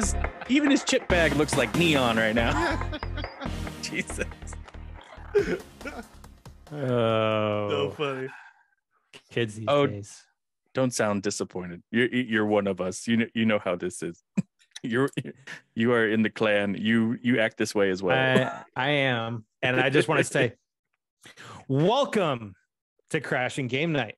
his chip bag looks like neon right now. Jesus. Oh, So funny. kids these Oh, days. Don't sound disappointed. You're one of us. You know how this is. You are in the clan. You act this way as well. I am, and I just want to say, welcome to Crashing Game Night.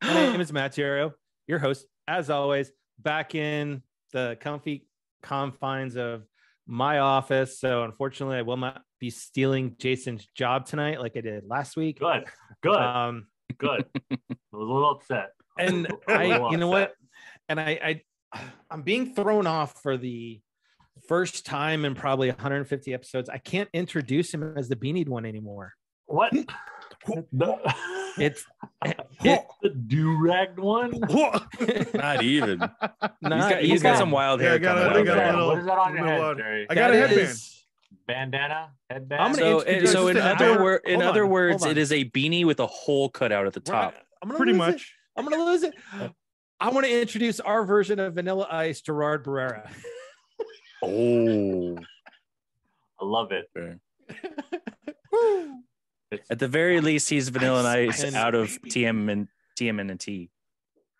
My name is Matt Gerry, your host, as always, back in the comfy confines of my office. So unfortunately, I will not be stealing Jason's job tonight like I did last week. Good. Good. I was a little upset. And you know what? And I'm being thrown off for the first time in probably 150 episodes. I can't introduce him as the beanied one anymore. What? It's the do-ragged one? Not even. Not He's got even. some wild Yeah, hair I got coming a- out I got a there. little- What is that on your little, head, Gerry? I got a That headband. is- Bandana? Headband? I'm gonna So, introduce so the in other- other hold words, on. it is a beanie with a hole cut out at the top. I'm gonna Pretty lose much. it. I'm gonna lose it. I want to introduce our version of Vanilla Ice, Gerard Barrera. Oh. I love it. Okay. It's, At the very least, he's Vanilla Ice and- out of TMNT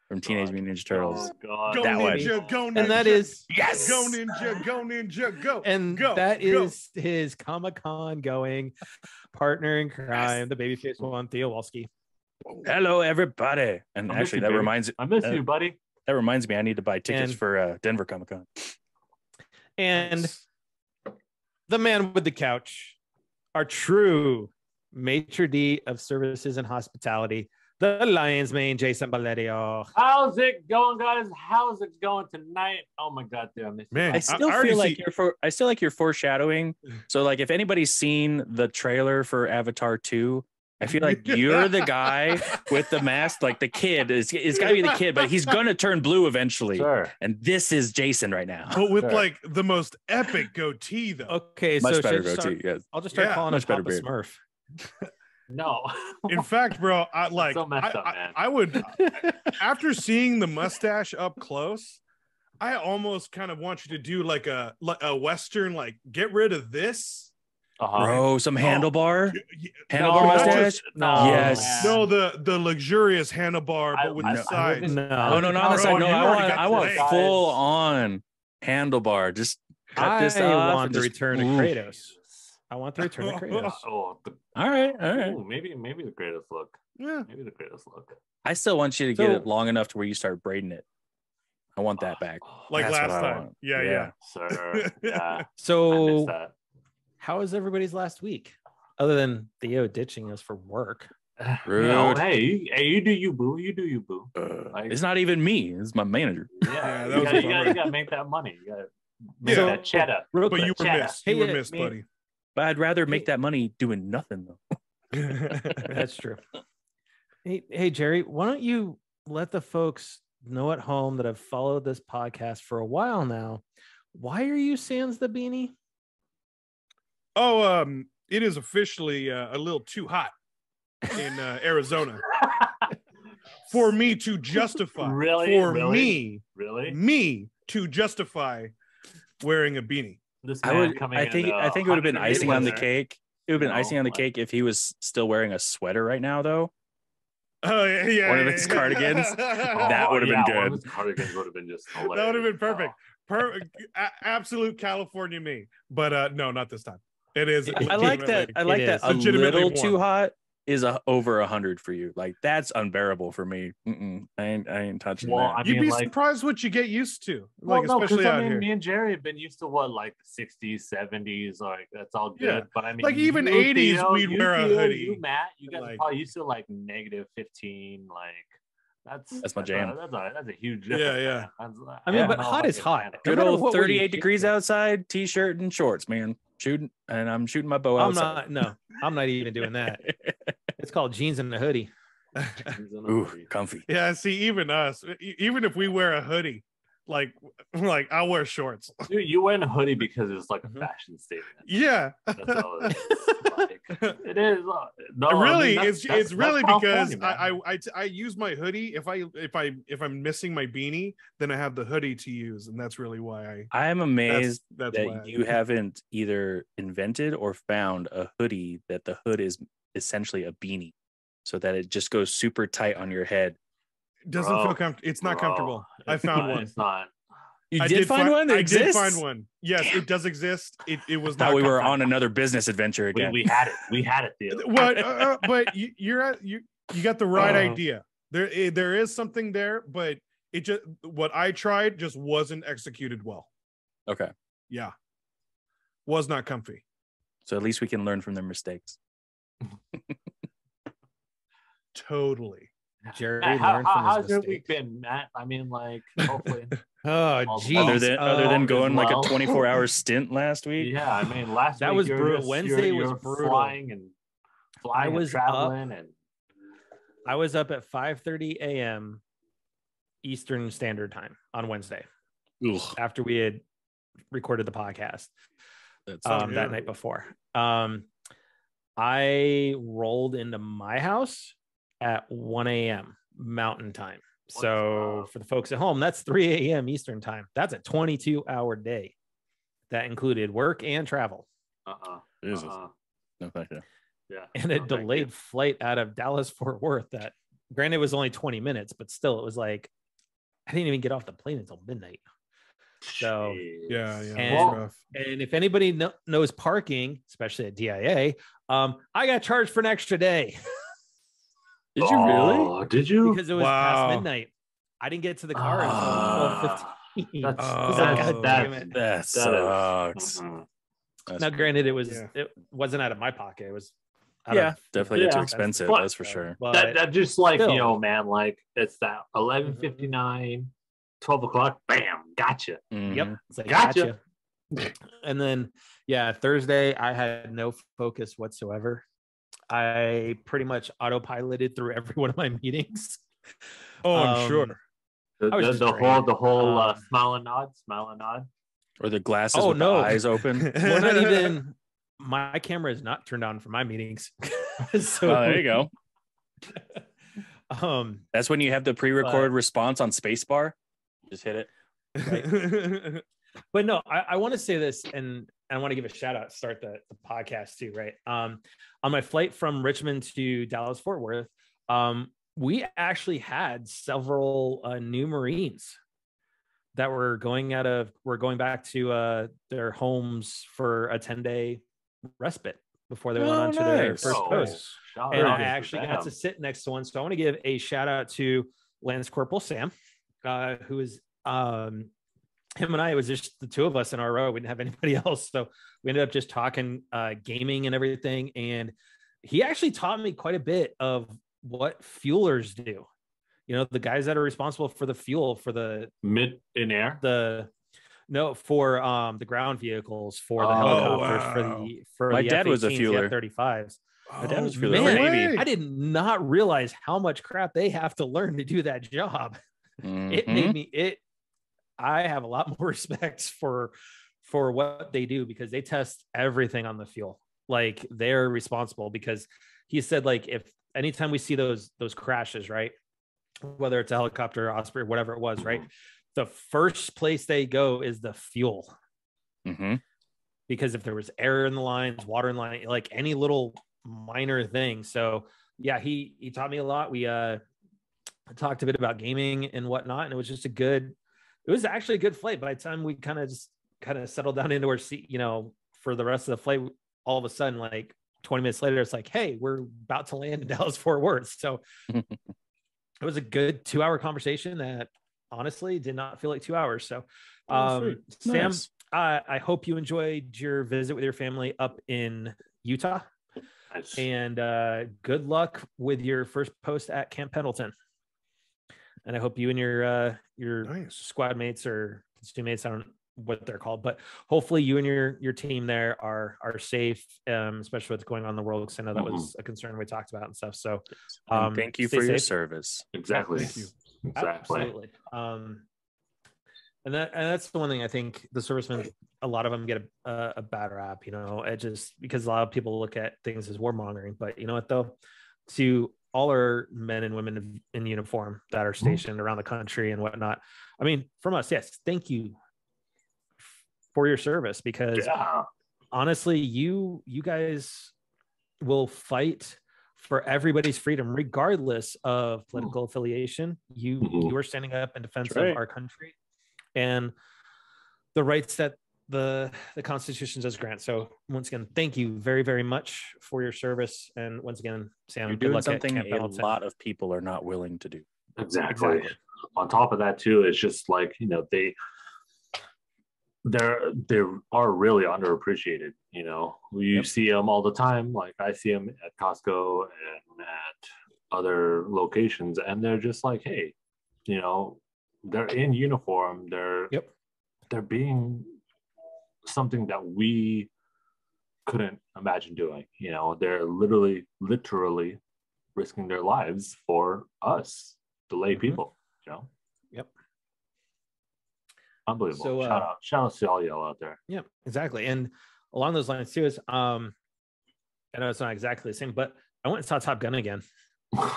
from Teenage Mutant Ninja Turtles. oh, God. Go That one. ninja, go ninja. And that is Yes! Go ninja, go. and go, that go. is his Comic-Con going partner in crime, the babyface one, Theo Walski. Hello, everybody. And I miss actually, you, that baby. reminds I miss you, buddy. me, I need to buy tickets And- for Denver Comic Con. And the man with the couch, our true maitre d' of services and hospitality, the Lion's Mane, Jason Valerio. How's it going, guys? How's it going tonight? Oh my God, dude, I miss you. Man, I still already feel like see- I still like you're foreshadowing. So, like, if anybody's seen the trailer for Avatar 2, I feel like you're the guy with the mask, like the kid. It's got to be the kid, but he's gonna turn blue eventually. Sure. And this is Jason right now. But with Sure. like the most epic goatee, though. Okay, Much so better should I goatee. start- Yes. I'll just start Yeah, calling him much better Papa beard. Smurf. No. In fact, bro, I like. So messed up, man. I would, after seeing the mustache up close, I almost kind of want you to do like a Western, like get rid of this. Bro, some handlebar, handlebar No, mustache. No, Yes. No, the luxurious handlebar, but with the sides. No, Oh no, not on the Bro, side. No, you already got I the want legs. full on handlebar. Just cut this I off. want and the just- return of Ooh. Kratos. I want the return of Kratos. Oh, All right, all right. ooh, maybe the greatest look. Yeah. Maybe the greatest look. I still want you to get So- it long enough to where you start braiding it. I want that back. Like That's what last I time. want. Yeah, Yeah. Sir. Yeah. I miss So, that. how was everybody's last week? Other than Theo ditching us for work. Rude. No, hey, you do you, boo. You do you, boo. It's not even me. It's my manager. Yeah, that you, was gotta, a you, gotta, bummer. you gotta make that money. You gotta make Yeah. that cheddar. Real But quick, you were Chat. missed. You Hey, were missed, me- buddy. But I'd rather make that money doing nothing though. that's true. Hey, Gerry, why don't you let the folks know at home that have followed this podcast for a while now? Why are you sans the beanie? Oh, it is officially a little too hot in Arizona for me to justify. Really? For Really? Really? me to justify wearing a beanie. This I man would. coming I in, think. I think it would have been 100 icing on the weather. cake. It would have been No, icing on the like- cake if he was still wearing a sweater right now, though. Oh yeah, One of his cardigans. Oh, That would've been yeah, good. One of his cardigans would have been just hilarious. That would have been perfect. Oh. Absolute California me. But no, not this time. It is. I like that. I like It that. is. A Legitimately little too warm. hot is over 100 for you. Like that's unbearable for me. I ain't touching Well, that. I You'd mean, be like, surprised what you get used to. well, Like no, because especially I out mean, here. me and Gerry have been used to what, like the 60s, 70s, like that's all good. Yeah. But I mean, Like, even you, 80s, Theo, we'd you, wear a Theo, hoodie. You, Matt, you guys Like- are probably used to like negative 15. Like that's my jam. That's a huge Yeah, difference. yeah. Man. I mean, don't but know hot if I is can hot. handle it. Good no matter old what way you 38 kick degrees it. outside, t-shirt and shorts, man. Shooting, and I'm shooting my bow I'm outside. I'm not even doing that. It's called jeans and a hoodie. He's in a Ooh, hoodie. comfy. Yeah, see, even us, even if we wear a hoodie, Like I'll wear shorts. Dude, you wear a hoodie because it's like a Mhm. fashion statement. Yeah. That's all it is. Like, it is. No, Really, I mean, it's really that's because California, man. I use my hoodie. If I'm missing my beanie, then I have the hoodie to use, and that's really why I'm amazed that's that why you haven't either invented or found a hoodie that the hood is essentially a beanie, so that it just goes super tight on your head. it doesn't feel Bro, comfortable. It's not bro, comfortable. I it's found not- one. It's not. You I did find one that I did exists? find one. Yes, it does exist. It was not. Thought we were comfortable. on another business adventure again. We had it. We had it, dude. But you got the right Oh. idea. There is something there, but it just what I tried just wasn't executed well. Okay, Yeah, was not comfy. so at least we can learn from their mistakes. Totally. Jerry Matt, learned from how's his your mistakes. week been, Matt? I mean, like, hopefully. Oh, geez. Other than as going like a well. 24-hour stint last week. Yeah, I mean, last That week was you were brutal. just- Wednesday you was were brutal. flying and traveling and I was up at 5:30 a.m. Eastern Standard Time on Wednesday Ugh, after we had recorded the podcast that's yeah. that night before. I rolled into my house at 1 a.m. Mountain Time. So Wow. for the folks at home, that's 3 a.m. Eastern Time. That's a 22-hour day. That included work and travel. Jesus. No, thank you. Yeah, And no, a thank you. delayed flight out of Dallas Fort Worth that granted was only 20 minutes, but still it was like I didn't even get off the plane until midnight. So Jeez. Yeah, And- that's rough. and if anybody knows parking, especially at DIA, I got charged for an extra day Did you really? Oh, did you? because it was Wow. past midnight. I didn't get to the car Ah, until 12:15. That's Oh, God damn it. That sucks. Mhm. That's Now, granted, it Yeah. wasn't out of my pocket. It was out yeah, of definitely too Yeah. expensive. But- That's for sure. But That just like still. man, like it's that 11:59, 12 o'clock, bam, gotcha. Mhm. Yep. It's like, Gotcha. And then, yeah, Thursday, I had no focus whatsoever. I pretty much autopiloted through every one of my meetings. Oh, I'm Um, sure. I was just The drained. whole Um, smile and nod. Or the glasses Oh, with no. the eyes open. We're not even, my camera is not turned on for my meetings. So, Oh, there you go. That's when you have the pre-recorded response on spacebar. Just hit it. But no, I want to say this, and I want to give a shout out, start the podcast too, right? On my flight from Richmond to Dallas Fort Worth, we actually had several new Marines that were going back to their homes for a 10-day respite before they went on to their nice. first Oh, post. shout And out I to actually got them. to sit next to one. So I want to give a shout out to Lance Corporal Sam, who is him and I, it was just the two of us in our row. We didn't have anybody else. So we ended up just talking gaming and everything. And he actually taught me quite a bit of what fuelers do. You know, the guys that are responsible for the fuel for the Mid in air. the ground vehicles, for the Oh, helicopters, wow. for My the dad was a F-18s, fueler. the F-35s. My dad was Oh, feeling man, the Navy. I did not realize how much crap they have to learn to do that job. It Mhm. made me I have a lot more respect for what they do, because they test everything on the fuel. Like, they're responsible, because he said, like, if anytime we see those crashes, right, whether it's a helicopter, Osprey, whatever it was, right, the first place they go is the fuel. Mhm. Because if there was air in the lines, water in the line, like any little minor thing. So yeah, he taught me a lot. We talked a bit about gaming and whatnot, and it was actually a good flight. By the time we kind of settled down into our seat, for the rest of the flight, all of a sudden, like 20 minutes later, it's like, hey, we're about to land in Dallas Fort Worth. So it was a good 2-hour conversation that honestly did not feel like 2 hours. So Sam, Nice. I hope you enjoyed your visit with your family up in Utah, Nice. and good luck with your first post at Camp Pendleton. And I hope you and your Nice. squad mates or platoon mates, I don't know what they're called, but hopefully you and your team there are safe, especially what's going on in the world, because I know that was a concern we talked about and stuff. So And thank you stay for your safe. service. Exactly. Thank you. Exactly. Absolutely. And that's the one thing I think the servicemen, a lot of them get a bad rap, it just because a lot of people look at things as warmongering. But you know what, though? To all our men and women in uniform that are stationed around the country and whatnot, I mean, from us, yes, thank you for your service, because honestly, you guys will fight for everybody's freedom, regardless of political affiliation. You are standing up in defense of our country and the rights that the Constitution does grant. So once again, thank you very, very much for your service. And once again, Sam, you're doing something a lot of people are not willing to do. Exactly. On top of that, too, it's just like, they are really underappreciated. You see them all the time. Like I see them at Costco and at other locations, and they're just like, hey, they're in uniform. They're being something that we couldn't imagine doing. They're literally risking their lives for us, the lay people. Yep. Unbelievable. So, shout out to all y'all out there. Yeah, exactly. And along those lines too is I know it's not exactly the same, but I went and saw Top Gun again. Hold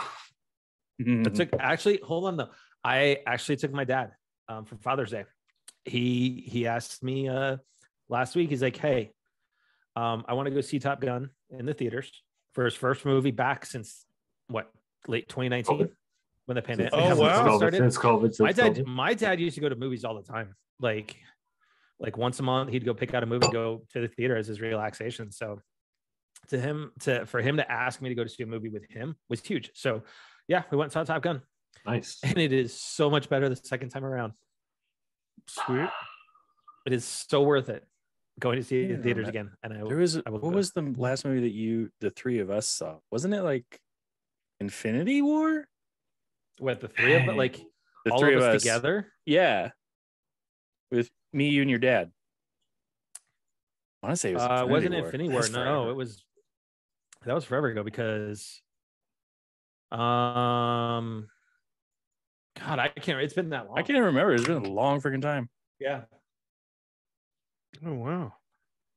on though. I actually took my dad for Father's Day. He asked me last week, he's like, hey, I want to go see Top Gun in the theaters for his first movie back since late 2019 when the pandemic started. Since COVID. My dad used to go to movies all the time. Like once a month, he'd go pick out a movie, go to the theater as his relaxation. So for him to ask me to go to see a movie with him was huge. So yeah, we went and saw Top Gun. Nice. And it is so much better the second time around. Sweet. It is so worth it going to see it in theaters again. And what was the last movie that the three of us saw? Wasn't it like Infinity War? What, the three of it? Like the all three of us us together? Yeah. With me, you, and your dad. I want to say it was Infinity wasn't War. Infinity War. No, that was forever ago because God, I can't. It's been that long. I can't even remember. It's been a long freaking time. Yeah. Oh wow.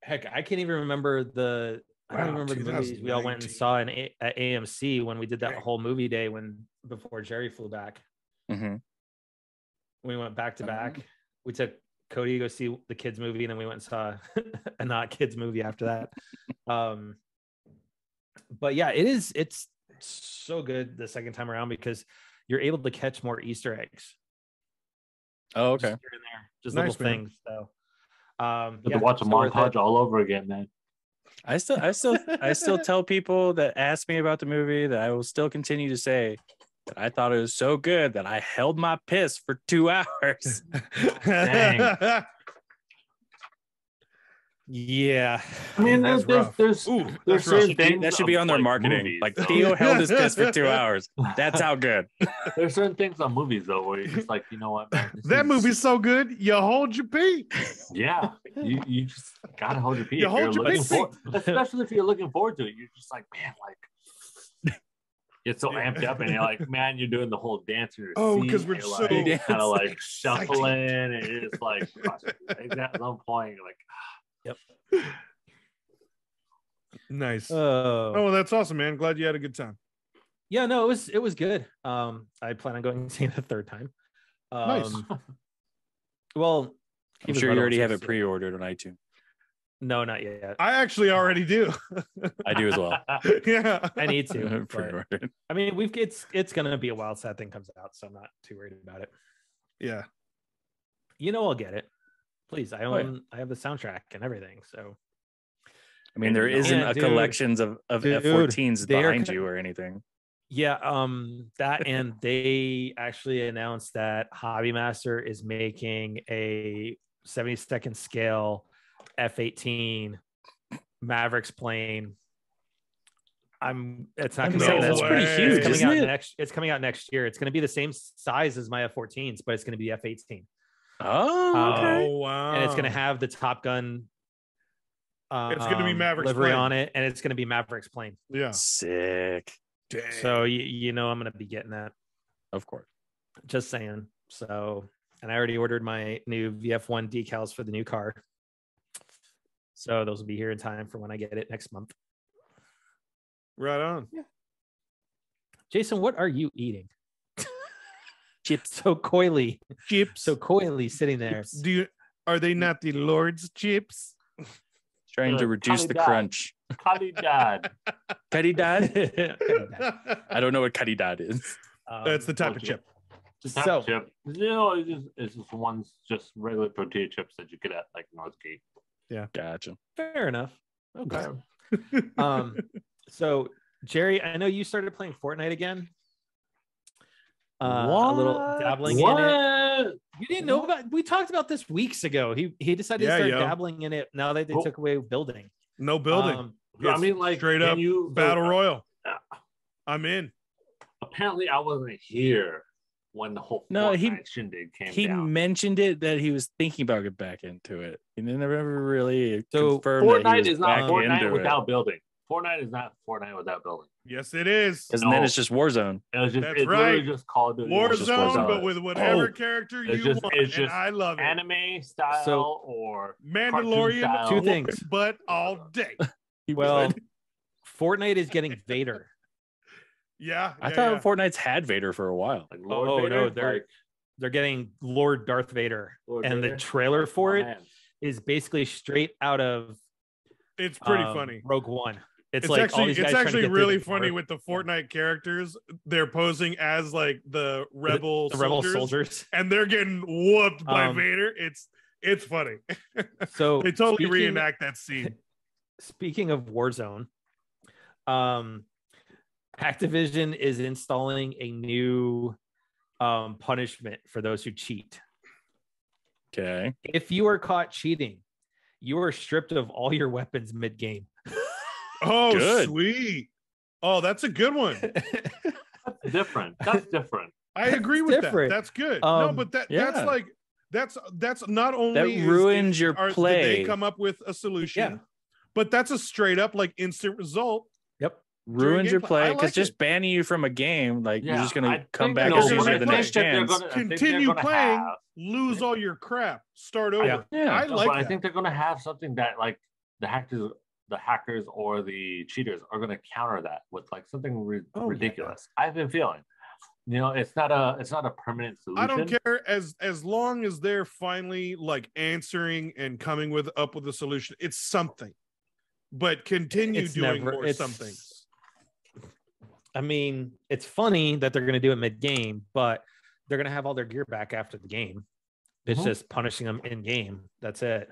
Heck, I can't even remember the movies we all went and saw at AMC when we did that whole movie day before Gerry flew back. Mm-hmm. We went back to back. We took Cody to go see the kids movie, and then we went and saw a not kids movie after that. But yeah, it's so good the second time around because you're able to catch more Easter eggs. Oh, okay. Just here and there, just nice, little things. So, to watch a montage all over again, man. I still tell people that ask me about the movie that I will still continue to say that I thought it was so good that I held my piss for 2 hours. Dang. Yeah, I mean, there's certain things that should be on their marketing. Movies, like Theo held his piss for 2 hours. That's how good. There's certain things on movies though where you're just like, you know what, man, that movie's so good, you hold your pee. Yeah, you just gotta hold your pee. You hold your pee, especially if you're looking forward to it. You're just like, man, like it's so amped up, and you're like, man, you're doing the whole dance. Because we're so kind of like shuffling, and it's like at some point you're like. Yep. Nice. Oh, that's awesome, man. Glad you had a good time. Yeah, no, it was good. I plan on going to see it a third time. Nice. Well, I'm sure you already have it pre-ordered on iTunes. No, not yet. I actually already do. I do as well. Yeah, I need to. Pre-ordered. I mean, it's gonna be a while till that thing comes out, so I'm not too worried about it. Yeah. I'll get it. Please, I have the soundtrack and everything. So, I mean, there isn't a collections of F-14s behind you or anything. Yeah, that, and they actually announced that Hobby Master is making a 72nd scale F-18 Mavericks plane. It's not going to be that's pretty huge. It's coming out next year. It's going to be the same size as my F-14s, but it's going to be F-18. Oh, okay. Wow. And it's going to have the Top Gun it's going to be Mavericks livery plane on it, and it's going to be Mavericks plane. Yeah. Sick. Dang. So I'm going to be getting that. Of course. Just saying. So and I already ordered my new VF1 decals for the new car. So those will be here in time for when I get it next month. Right on. Yeah. Jason, what are you eating? Chips. So coyly. Chips. So coyly sitting there. Are they not the Lord's chips? Trying to reduce the crunch. Calidad. Caridad? I don't know what caridad is. That's the type of chip. So, chip. You know, it's just ones, just regular tortilla chips that you get at like Northgate. Yeah, gotcha. Fair enough. Okay. So Gerry, I know you started playing Fortnite again. A little dabbling in it. You didn't know about? We talked about this weeks ago. He decided to start dabbling in it now that they took away building. No building. I mean, like straight up battle royal. I'm in. Apparently, I wasn't here when the whole shindig came down. He mentioned it that he was thinking about getting back into it. He never really confirmed Fortnite that he was is not back Fortnite into without it. building. Fortnite is not Fortnite without building. Yes, it is. Because then it's just Warzone. That's right. Literally just Call of Duty. Warzone, but with whatever character you want. It's just and I love it. Anime style or Mandalorian. Style. Two things, but all day. Well, Fortnite is getting Vader. Yeah, I thought Fortnite's had Vader for a while. Like Lord Vader, no, they're getting Lord Darth Vader, the trailer for it is basically straight out of. It's pretty funny. Rogue One. It's like actually, it's actually really funny with the Fortnite characters. They're posing as like the rebel soldiers, and they're getting whooped by Vader. It's funny. So they totally reenact that scene. Speaking of Warzone, Activision is installing a new punishment for those who cheat. Okay. If you are caught cheating, you are stripped of all your weapons mid-game. Oh, good. Sweet. Oh, that's a good one. That's different. I agree with that. That's good. No, but that's like that's not only that ruins your play. They come up with a solution, but that's a straight up like instant result. Yep. Ruins your play because just banning you from a game, like you're just gonna come back as soon as the next chance. Continue playing, lose all your crap, start over. Yeah. I like that. I think they're gonna have something that like the hackers or the cheaters are gonna counter that with like something ridiculous. I've been feeling. You know, it's not a permanent solution. I don't care as long as they're finally like answering and coming up with a solution. It's something. But continue doing more something. I mean, it's funny that they're going to do it mid-game, but they're going to have all their gear back after the game. It's just punishing them in game. That's it.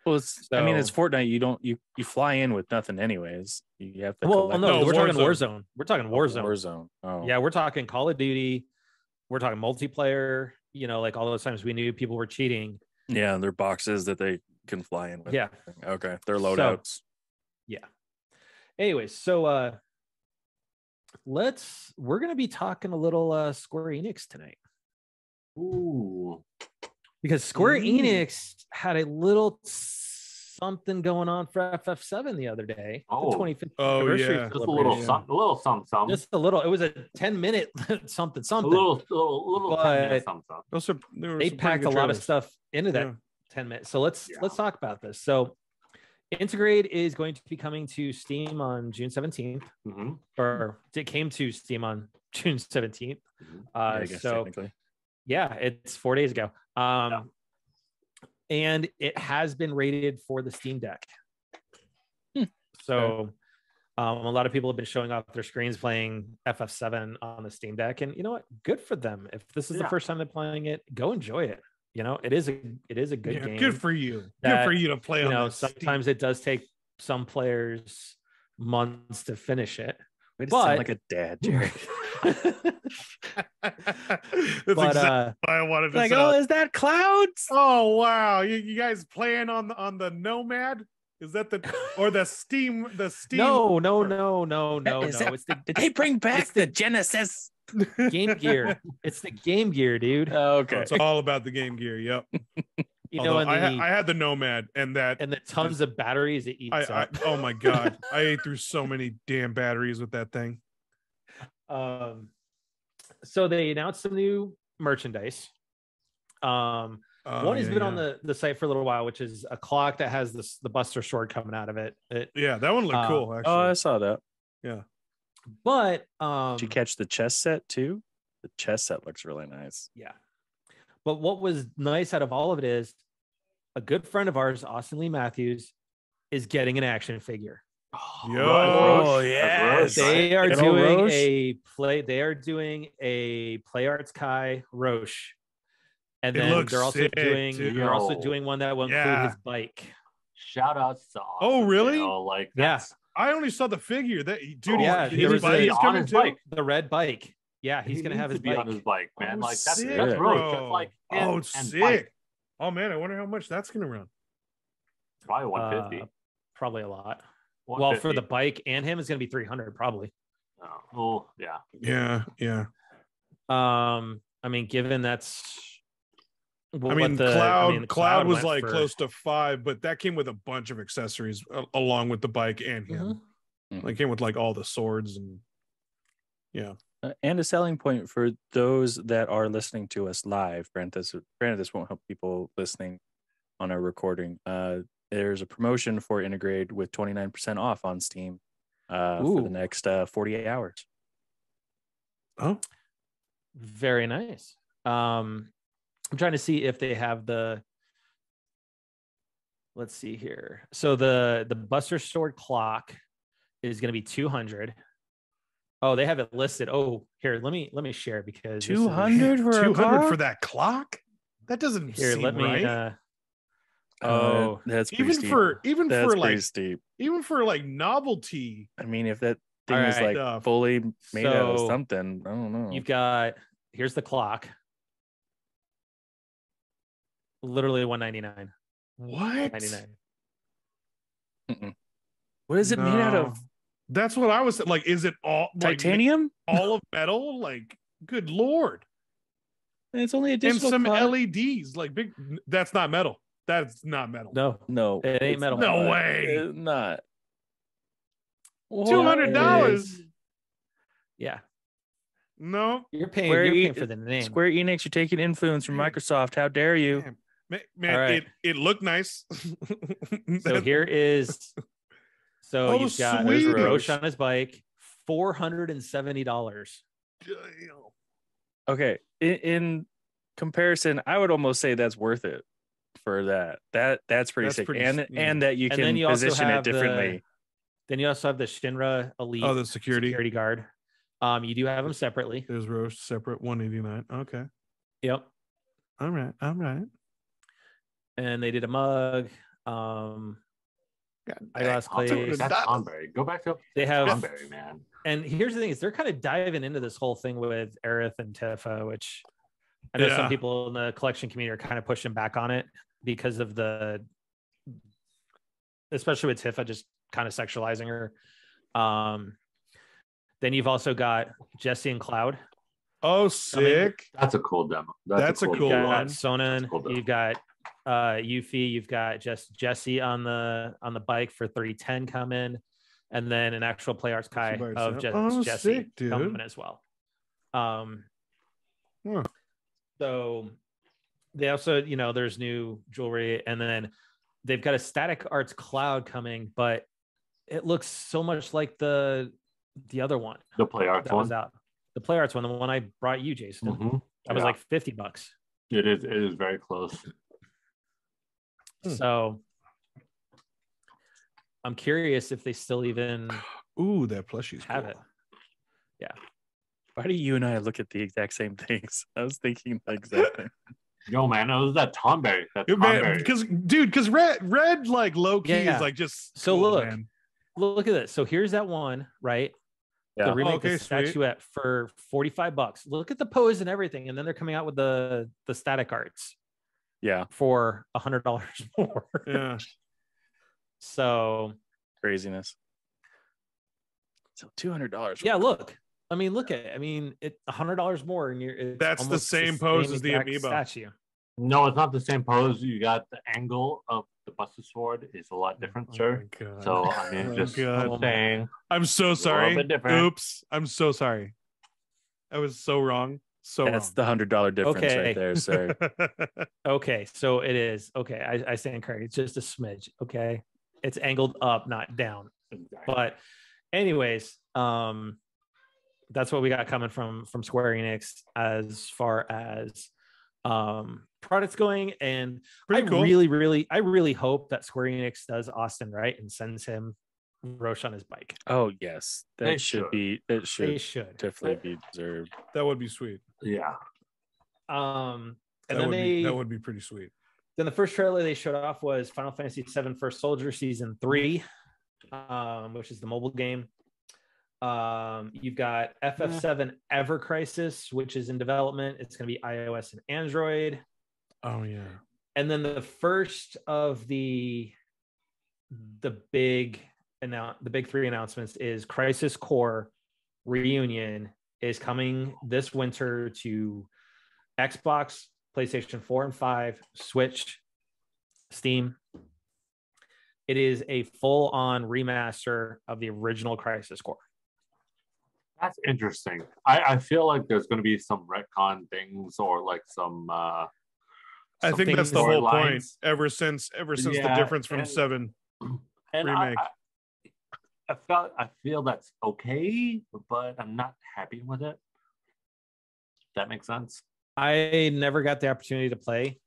Well, it's Fortnite. You fly in with nothing anyways. You have to. Well, no, we're talking Warzone. We're talking Warzone. Warzone. Oh. Yeah, we're talking Call of Duty. We're talking multiplayer. You know, like all those times we knew people were cheating. Yeah, they're boxes that they can fly in with. Yeah. Okay, they're loadouts. So, yeah. Anyways, so we're gonna be talking a little Square Enix tonight. Ooh. Because Square Enix had a little something going on for FF7 the other day. The 25th anniversary. Just a little something. Just a little. It was a 10-minute something. A little 10-minute something. They packed a lot of stuff into that 10 minutes. So let's talk about this. So Integrate is going to be coming to Steam on June 17th. Or it came to Steam on June 17th. I guess technically. Yeah, it's 4 days ago. And it has been rated for the Steam Deck. So a lot of people have been showing off their screens playing FF7 on the Steam Deck. And you know what? Good for them. If this is the first time they're playing it, go enjoy it. You know, it is a good game. Good for you. Good for you to play on. Sometimes it does take some players months to finish it. Way to sound like a dad, Gerry. That's exactly why I wanted to like, oh, is that clouds? Oh wow, you guys playing on the Nomad? Is that the Steam? No. Did they bring back the Genesis Game Gear? It's the Game Gear, dude. Oh, okay. It's all about the Game Gear. Yep. I had the Nomad and the tons of batteries it eats up. Oh my god, I ate through so many damn batteries with that thing. So they announced some new merchandise. One has been on the site for a little while, which is a clock that has the Buster Sword coming out of it. Yeah, that one looked cool, actually. Oh, I saw that. Yeah. But did you catch the chess set too? The chess set looks really nice. Yeah. But what was nice out of all of it is a good friend of ours, Austin Lee Matthews, is getting an action figure. Yo, yes. They are doing a play. They are doing a Play Arts Kai Roche. And then they're also doing one that will include his bike. Shout outs to Austin. Oh, really? You know, like that's I only saw the figure. That dude, his bike. The red bike. Yeah, he's gonna have his bike on his bike, man. Oh, like that's sick, really bro. like sick. Bike. Oh man, I wonder how much that's gonna run. Probably 150. Probably a lot. Well, for the bike and him, it's gonna be 300 probably. Oh, yeah. I mean, given that's. Cloud was like close to 5, but that came with a bunch of accessories along with the bike and him. Mm-hmm. Like came with like all the swords and and a selling point for those that are listening to us live. Granted, this won't help people listening on our recording. There's a promotion for Integrate with 29% off on Steam for the next 48 hours. Oh, very nice. I'm trying to see if they have let's see here. So the Buster Sword clock is going to be 200. Oh, they have it listed. Oh, here, let me share because 200 for 200 for that clock? That doesn't seem right. That's even steep. for that's like steep. Even for like novelty. I mean, if that thing is like fully made out of something, I don't know. Here's the clock. Literally $199. What? $99. What is it made out of? That's what I was like. Is it all titanium? Like, all of metal? Like, good lord! And it's only additional and some LEDs. Like big. That's not metal. That's not metal. No, it ain't metal. No way. It's not. $200. Yeah. No, you're paying for the name. Square Enix, you're taking influence from Microsoft. How dare you? Man, right. it looked nice. So here is. So you've got Roche on his bike, $470. Okay, in comparison, I would almost say that's worth it for that. That's pretty sick, and that you can position it differently. Then you also have the Shinra Elite. Oh, the security guard. You do have them separately. There's Roche separate, $189. Okay. Yep. All right. And they did a mug. Eyeglass clay. That's Tonberry. Go back to Tonberry, man. And here's the thing: is they're kind of diving into this whole thing with Aerith and Tifa, which I know some people in the collection community are kind of pushing back on it because of especially with Tifa just kind of sexualizing her. Then you've also got Jesse and Cloud. Oh, sick! That's a cool demo. That's a cool one. Sonnen. You've got Yuffie, you've got just Jesse on the bike for 310 coming, and then an actual Play Arts Kai of just Jesse coming as well. So they also, there's new jewelry, and then they've got a Static Arts Cloud coming, but it looks so much like the other one. The Play Arts one. Was out. The Play Arts one, the one I brought you, Jason. Mm-hmm. That was like $50. It is very close. So I'm curious if they still even that plushie's have it. Yeah. Why do you and I look at the exact same things? I was thinking the exact thing. Yo, man, it was that Tonberry. Because red like low key is like just so cool, look at this. So here's that one, right? Yeah. The remake the statuette for $45. Look at the pose and everything, and then they're coming out with the Static Arts. Yeah, for $100 more. Yeah. So craziness. So $200. Yeah, look. I mean, look at it. I mean, it's $100 more, and that's the same pose as the amiibo statue. No, it's not the same pose. You got the angle of the Buster Sword is a lot different, sir. So I mean, just saying. I'm so sorry. A little bit different. Oops, I'm so sorry. I was so wrong. So that's the $100 difference Okay. right there, sir. Okay, so it is. Okay, I stand corrected. It's just a smidge. Okay, it's angled up, not down. Exactly. But anyways, that's what we got coming from Square Enix as far as products going. And Pretty cool. I really hope that Square Enix does Austin right and sends him Roche on his bike. Oh yes, They that should should. be. It They should should. definitely be deserved. That would be sweet. Yeah. And That then that would be pretty sweet. Then the first trailer they showed off was Final Fantasy VII First Soldier Season 3, which is the mobile game. You've got FF7 Ever Crisis, which is in development. It's going to be iOS and Android. Oh yeah. And then the first of the big three announcements is Crisis Core Reunion is coming this winter to Xbox, PlayStation 4 and 5, Switch, Steam. It is a full-on remaster of the original Crisis Core. That's interesting. I feel like there's going to be some retcon things or like some. I think that's the whole point. Ever since the difference from 7 and remake. I feel that's okay, but I'm not happy with it. That makes sense. I never got the opportunity to play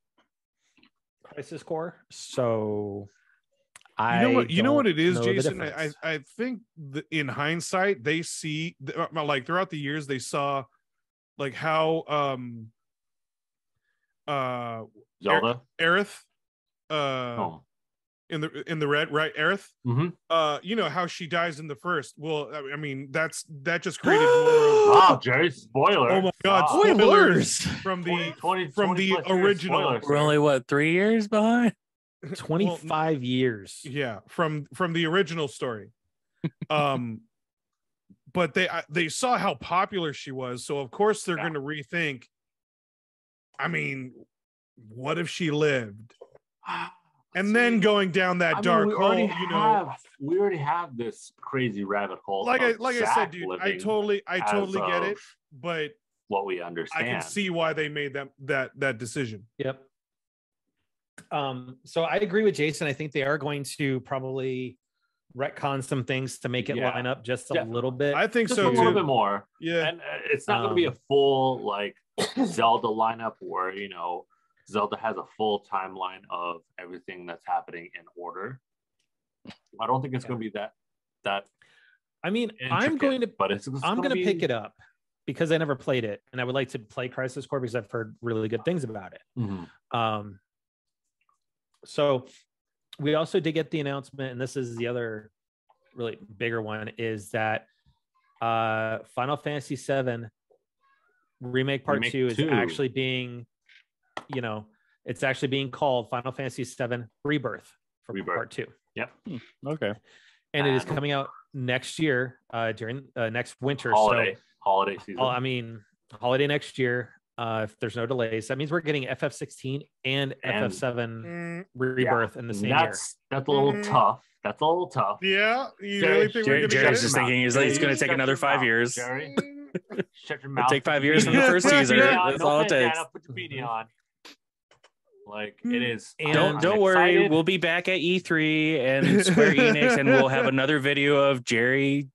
Crisis Core, so you know what it is, know Jason. I think in hindsight they see like throughout the years they saw like how Zelda Aerith in the red, right? Aerith. Mm-hmm. You know how she dies in the first. Well, I mean that just created more wow, Gerry, spoiler. Oh my god, spoilers from the 20 original. Spoilers, We're only what 3 years behind. 25 years. Yeah, from the original story. But they saw how popular she was, so of course they're going to rethink. I mean, what if she lived? And then going down that dark hole, we already have this crazy rabbit hole. Like I said, dude, I totally get it, but what we understand, I can see why they made that decision. Yep. So I agree with Jason. I think they are going to probably retcon some things to make it line up just a little bit. I think just so a little bit more. Yeah, and it's not going to be a full like Zelda lineup where Zelda has a full timeline of everything that's happening in order. I don't think it's going to be that. I mean, I'm going to pick it up because I never played it, and I would like to play Crisis Core because I've heard really good things about it. Mm-hmm. So we also did get the announcement, and this is the other really bigger one, is that Final Fantasy VII Remake Part 2 is actually being, it's actually being called Final Fantasy VII Rebirth for Part 2. Yep. Okay. And it is coming out next year, during next winter. Holiday season. Holiday next year. If there's no delays, that means we're getting FF16 and FF7 Rebirth in the same year. That's a little tough. That's a little tough. Yeah, you really think we're Jerry's just thinking he's going to take another 5 years. Jerry, shut your mouth. It'll take 5 years from the first teaser. That's all it takes. Put the beanie on. Like it is. Don't worry, we'll be back at E3 and Square Enix, and we'll have another video of Gerry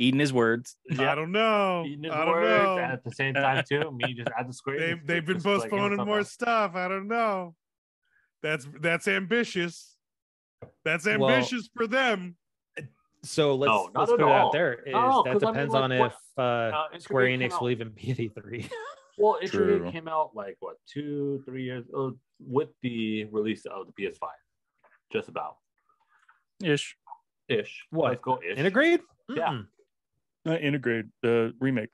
eating his words. I don't know. Eating his words, and at the same time too, me just at the Square. They've been postponing more stuff. I don't know. That's ambitious. That's ambitious for them. So let's put it out there. That depends on if Square Enix will even be at E3. Well, it came out like 2-3 years with the release of the PS5, just about ish. What? Let's go ish. Integrate? Yeah. Not Integrate. The remake.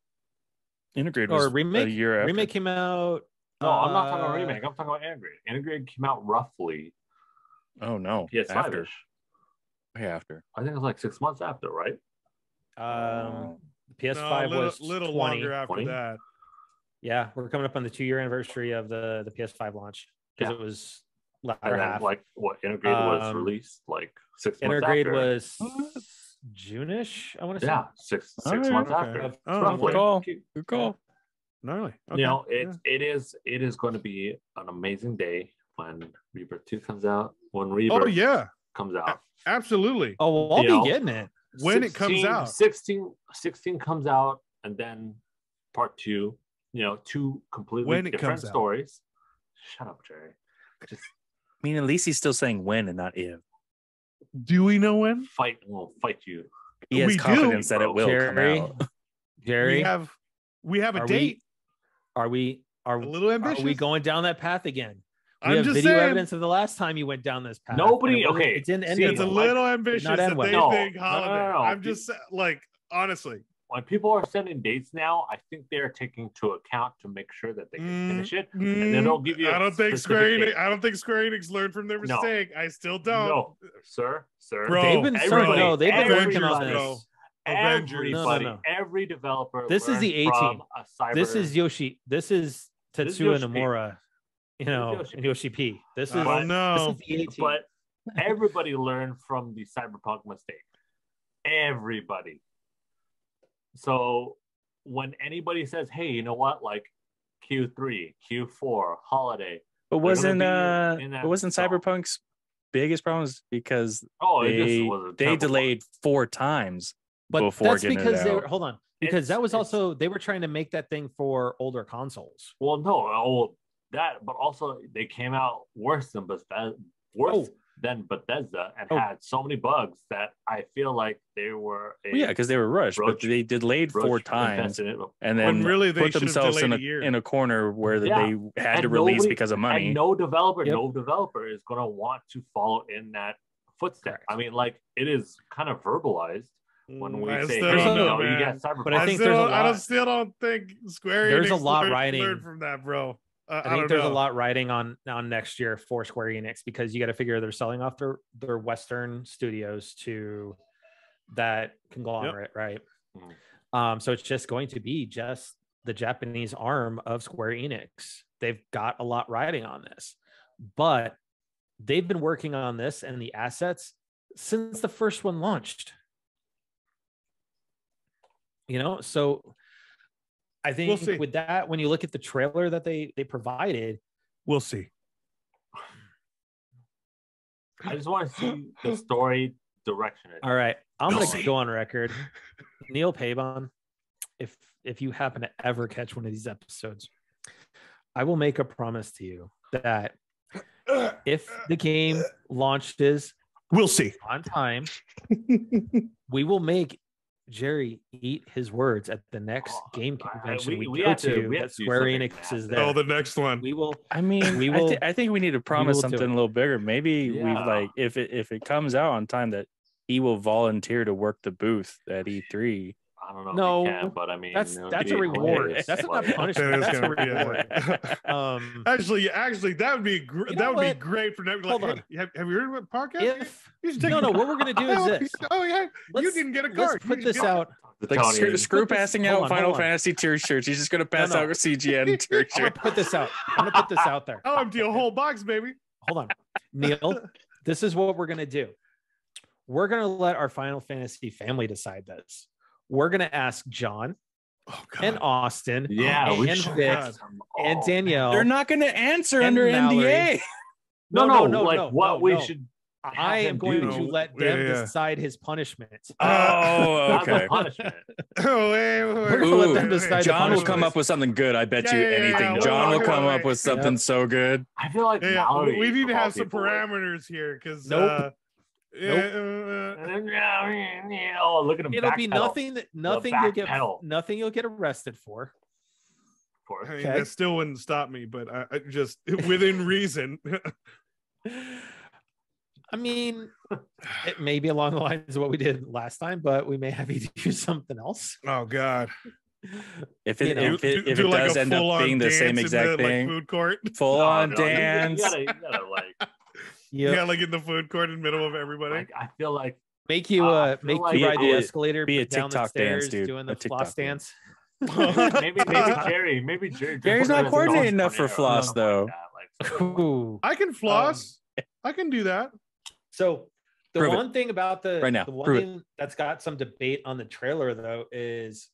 Integrate was remake? a year after. Remake came out. No, I'm not talking about remake. I'm talking about Integrate. Integrate came out roughly. Oh no, PS5-ish. Way after. I think it was like 6 months after, right? PS5 was little 20. longer after 20? that. Yeah, we're coming up on the 2-year anniversary of the PS5 launch because it was latter half. Like what Integrate was released like 6 months Integrate after. was June-ish, I want to say. Yeah, six months after. Good call. gnarly. Okay. You know, it is going to be an amazing day when Rebirth 2 comes out. When Rebirth comes out. Absolutely. Oh, well, I'll be getting it. When it comes out. 16 comes out, and then part 2, you know, 2 completely different stories. Shut up, Jerry. Just, I mean, at least he's still saying when and not if. Do we know when? We'll fight you. He has confidence that it will come out. Jerry, we have a date. Are we a little ambitious? Are we going down that path again? We I'm have just video saying. evidence of the last time you went down this path. Nobody. It didn't end. It's a little ambitious that they think holiday. No. I'm just like, honestly. When people are setting dates now, I think they're taking into account to make sure that they can finish it, and then they'll give you. I don't think Square Enix learned from their mistake. I still don't. No, sir. Bro, they've been working on this. Every developer. This is the 18. This is Yoshi. This is Tetsuya Nomura. You know, and Yoshi P. This is the 18. But everybody learned from the Cyberpunk mistake. Everybody. So when anybody says, "Hey, you know what? Like Q3, Q4, holiday," but wasn't Cyberpunk's biggest problems because they delayed 4 times before that's getting because it out. hold on, because that was also they were trying to make that thing for older consoles. Well, no, but also they came out worse than Bethesda. Than Bethesda and had so many bugs that I feel like they were because they were rushed, but they delayed 4 times and then really they put themselves in a corner where they had to release because of money. And no developer is going to want to follow in that footstep. I mean, like it is kind of verbalized when we say, "Hey, you got Cyberpunk." But I think I still don't think Square Enix there's a lot learned from that, bro. I think there's a lot riding on next year for Square Enix because you got to figure they're selling off their Western studios to that conglomerate, right? So it's just going to be just the Japanese arm of Square Enix. They've got a lot riding on this, but they've been working on this and the assets since the first one launched. You know, so I think with that, when you look at the trailer that they provided, we'll see. I just want to see the story direction. All right, I'm going to go on record. Neil Pabon, if you happen to ever catch one of these episodes, I will make a promise to you that if the game launches, we'll see on time, we will make Gerry eat his words at the next game convention we go to. That Square Enix is there. Oh, the next one. We will. I mean, I think we need to promise something a little bigger. Maybe if it comes out on time that he will volunteer to work the booth at E3. I don't know. No, if he can, but I mean, that's a reward. That's not punishment. That's a reward. Actually, that would be great for them. Like, hold on. Have you heard what podcast? No. What we're gonna do is this. Oh yeah, you didn't get a card. Let's put this out. Like screw passing out Final Fantasy tier shirts. He's just gonna pass out a CGN tier shirt. I'm gonna put this out. I'm gonna put this out there. I'll empty a whole box, baby. Hold on, Neil. This is what we're gonna do. We're gonna let our Final Fantasy family decide this. We're going to ask John and Austin and Vic and Danielle. They're not going to answer under NDA. No. We should. I am going to let them decide his punishment. Oh, okay. Punishment. We're going to let them decide. John will come up with something good. I bet you anything. John will come up with something so good. I feel like we need to have some parameters here because. Nope. Oh, look at him. It'll be nothing you'll get arrested for. I mean, that still wouldn't stop me, but I just within reason. I mean, it may be along the lines of what we did last time, but we may have you do something else. Oh God. If it does end up being the same exact thing, food court, full on dance. You gotta like. Yeah, like in the food court in the middle of everybody. Like, I feel like make you ride the escalator, be a down TikTok the stairs, dance, dude. doing the floss dance. maybe Jerry. Jerry's not coordinated enough for floss, though. I can floss. I can do that. So the one thing about the one Prove thing that's got some debate on the trailer though is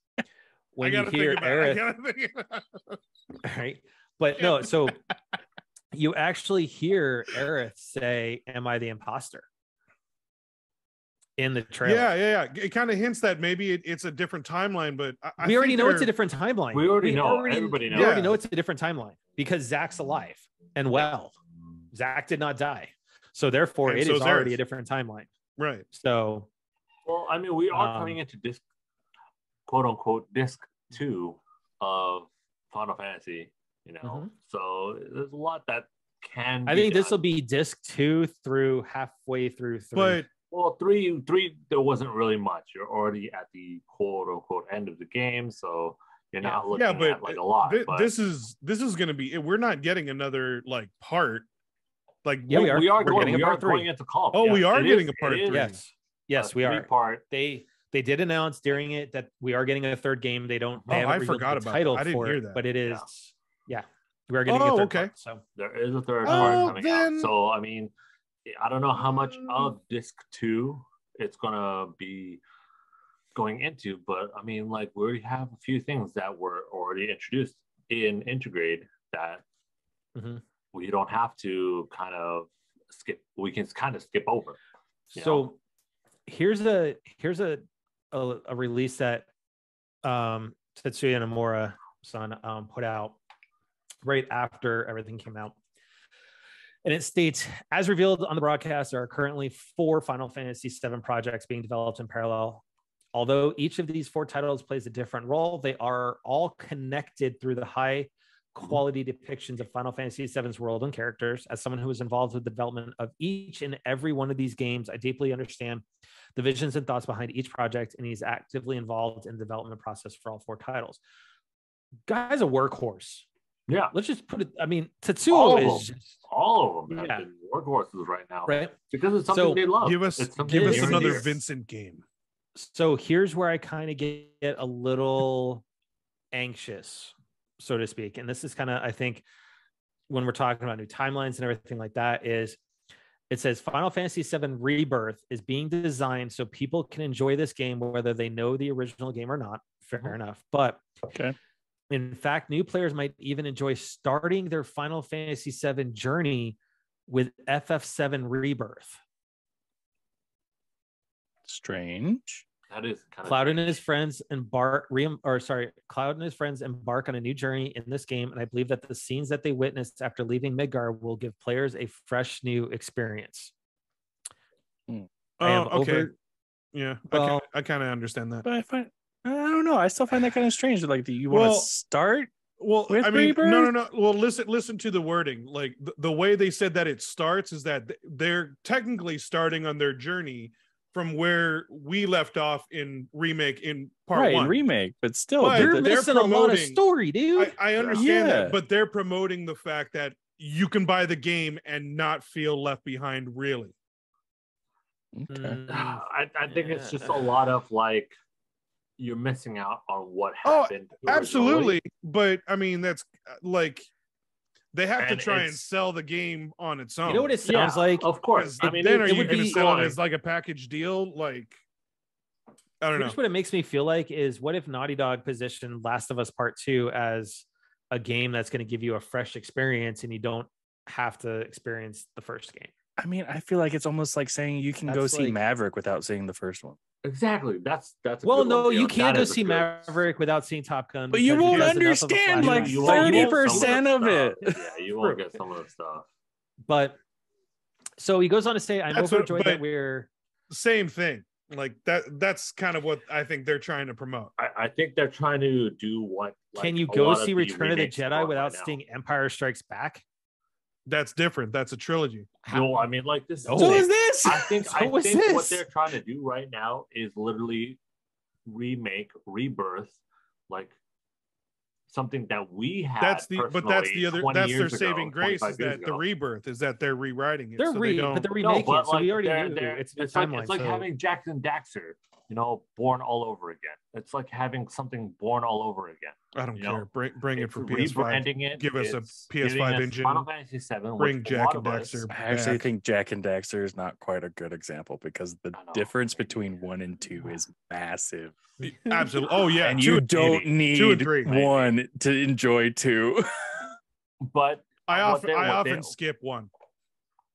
when you hear Aerith, right? But no, so you actually hear Aerith say, "Am I the imposter?" in the trailer. Yeah. It kind of hints that maybe it's a different timeline, but we already know it's a different timeline. We already know. Everybody knows. We already know it's a different timeline because Zach's alive and well. Zach did not die, so therefore it is already a different timeline. Right. So, well, I mean, we are coming into disc, quote unquote, disc 2 of Final Fantasy. You know, so there's a lot that can. I think this will be disc 2 through halfway through 3. But well, three, there wasn't really much. You're already at the quote unquote end of the game, so you're not looking at like a lot. This is going to be. We're not getting another like part. Like we are. We're getting a part 3. Going into comp. Oh, we are getting a part 3. Yes, we are. Part. They did announce during it that we are getting a third game. They don't. I forgot about title that. I didn't for hear it, that. but it is. Yeah, we are getting a third part, so there is a third part coming out. So I mean, I don't know how much of disc 2 it's gonna be going into, but I mean, like we already have a few things that were already introduced in Intergrade that we don't have to kind of skip. We can kind of skip over. So here's a release that Tetsuya Nomura-san put out right after everything came out. And it states, as revealed on the broadcast, there are currently 4 Final Fantasy VII projects being developed in parallel. Although each of these 4 titles plays a different role, they are all connected through the high quality depictions of Final Fantasy VII's world and characters. As someone who was involved with the development of each and every one of these games, I deeply understand the visions and thoughts behind each project, and he's actively involved in the development process for all 4 titles. Guy's a workhorse. Yeah, let's just put it. I mean, Tetsuo is just all of them have been workhorses right now, right? Because it's something they love. Give us another Vincent game. So here's where I kind of get a little anxious, so to speak, and this is kind of, I think, when we're talking about new timelines and everything like that, is it says Final Fantasy VII Rebirth is being designed so people can enjoy this game whether they know the original game or not. Fair enough, but in fact, new players might even enjoy starting their Final Fantasy VII journey with FF7 Rebirth. Strange. That is kind of Cloud and his friends embark on a new journey in this game, and I believe that the scenes that they witnessed after leaving Midgar will give players a fresh new experience. Okay. Yeah, well, I kind of understand that. But I don't know. I still find that kind of strange. Like, you want to start? Well, with I mean, Rebirth? no. Well, listen to the wording. Like the way they said that it starts is that they're technically starting on their journey from where we left off in remake in part 1. Remake, but still, they're missing a lot of story, dude. I understand that, but they're promoting the fact that you can buy the game and not feel left behind. Really, okay. I think it's just a lot of like, you're missing out on what happened. Absolutely. But I mean, that's like, they have to try and sell the game on its own. You know what it sounds like? Of course. I mean, then are you going to sell it as like a package deal? Like, I don't know. Here's what it makes me feel like is, what if Naughty Dog positioned Last of Us Part 2 as a game that's going to give you a fresh experience and you don't have to experience the first game? I mean, I feel like it's almost like saying you can go see Maverick without seeing the first one. Exactly. That's well, no, you can't go see Maverick without seeing Top Gun. But you won't understand like 30% of it. Yeah, you won't get some of the stuff. But so he goes on to say, I'm overjoyed that we're same thing. Like that's kind of what I think they're trying to promote. I think they're trying to do what. Like, can you go see Return of the Jedi without seeing Empire Strikes Back? That's different. That's a trilogy. No, I mean, like this. So is this? I think what they're trying to do right now is literally remake Rebirth, like something that we had. That's their saving grace is that the Rebirth is that they're rewriting it. They're remaking it, so we already knew it's like having Jackson Daxter born all over again. It's like having something born all over again. I don't care. Bring it for PS5. Rebranding it. Give us a PS5 engine. Final Fantasy VII. Bring Jack and Daxter. I actually think Jack and Daxter is not quite a good example because the difference between 1 and 2 is massive. Absolutely. Oh yeah, and you don't need 2 and 3. 1 to enjoy 2. But I often skip 1.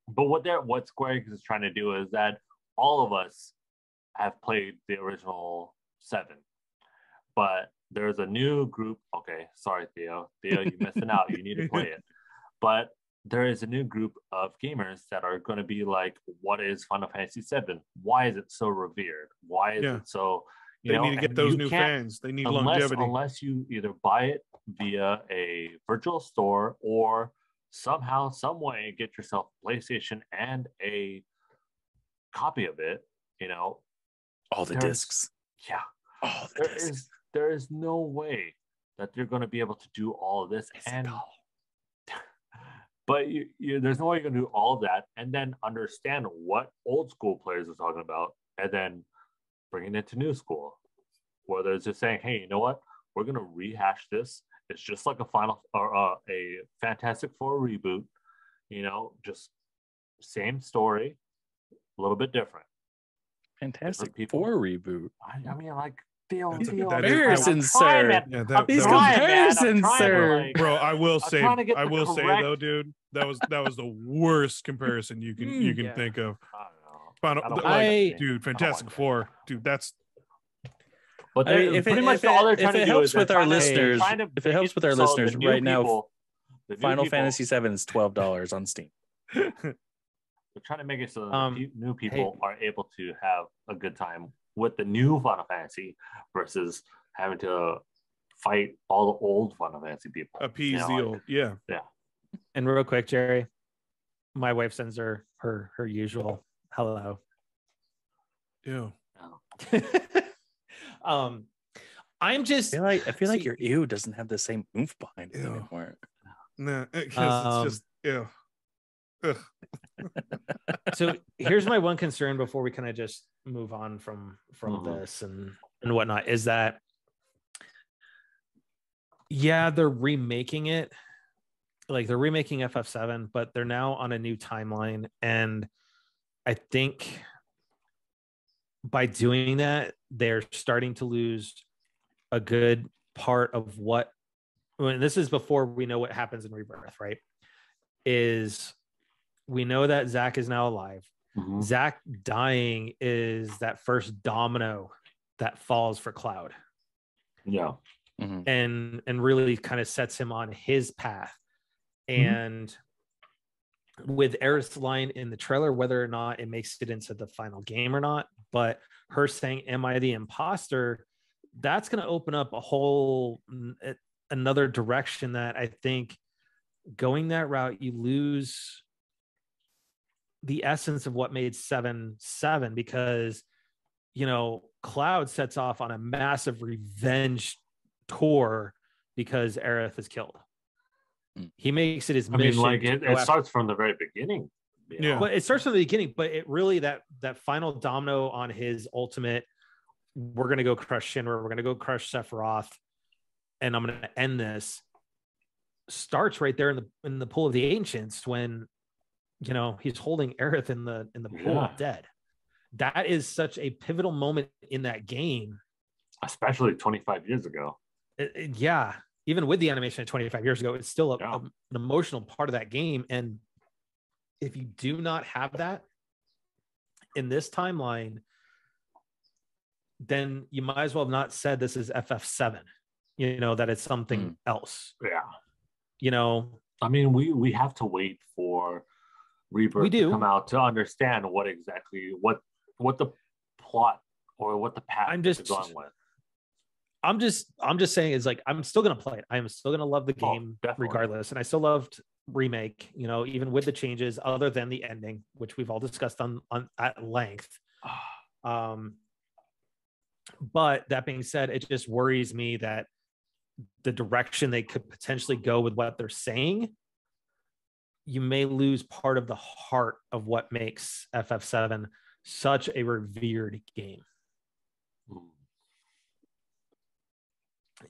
But what Square Enix is trying to do is that all of us have played the original 7, but there's a new group. Okay, sorry, Theo, you're missing out. You need to play it. But there is a new group of gamers that are going to be like, what is Final Fantasy VII? Why is it so revered? Why is it so? They need to get those new fans. They need longevity. Unless you either buy it via a virtual store or somehow, some way, get yourself a PlayStation and a copy of it. All the discs. Yeah. All the discs. There is no way that they're going to be able to do all of this. But there's no way you're going to do all of that and then understand what old school players are talking about and then bringing it to new school. Whether it's just saying, hey, you know what? We're going to rehash this. It's just like a Fantastic Four reboot. Just same story, a little bit different. Fantastic Four reboot. I mean, like, Theo, comparisons, sir. These comparisons, sir. Bro, I will say though, dude, that was the worst comparison you can think of. Dude, Fantastic Four, dude, that's. But if it helps with our listeners, right now, Final Fantasy VII is $12 on Steam. They're trying to make it so that new people are able to have a good time with the new Final Fantasy versus having to fight all the old Final Fantasy people. Appease the old, yeah. And real quick, Gerry, my wife sends her usual hello. Ew. I'm just. I feel like your ew doesn't have the same oomph behind it anymore. No, because it's just ew. So here's my one concern before we kind of just move on from this and whatnot is that they're remaking it, like they're remaking FF7, but they're now on a new timeline, and I think by doing that they're starting to lose a good part of what, when this is before we know what happens in Rebirth, right? Is we know that Zack is now alive. Mm-hmm. Zack dying is that first domino that falls for Cloud. Yeah. Mm-hmm. And really kind of sets him on his path. And with Aerith's line in the trailer, whether or not it makes it into the final game or not, but her saying, "Am I the imposter?" That's going to open up a whole another direction that I think going that route, you lose the essence of what made 7 because, Cloud sets off on a massive revenge tour because Aerith is killed. He makes it his mission. I mean, it starts from the very beginning. Yeah. But it starts from the beginning, but it really, that final domino on his ultimate, we're going to go crush Shinra, we're going to go crush Sephiroth, and I'm going to end this, starts right there in the pool of the ancients when he's holding Aerith in the pool of dead. That is such a pivotal moment in that game, especially 25 years ago. Even with the animation of 25 years ago, it's still an emotional part of that game. And if you do not have that in this timeline, then you might as well have not said this is FF7, that it's something else. I mean, we have to wait for Rebirth to come out to understand what exactly what the plot or what the path is going with. I'm just saying is like, I'm still going to play it. I'm still going to love the game regardless. And I still loved Remake, even with the changes other than the ending, which we've all discussed on at length. But that being said, it just worries me that the direction they could potentially go with what they're saying, you may lose part of the heart of what makes FF7 such a revered game.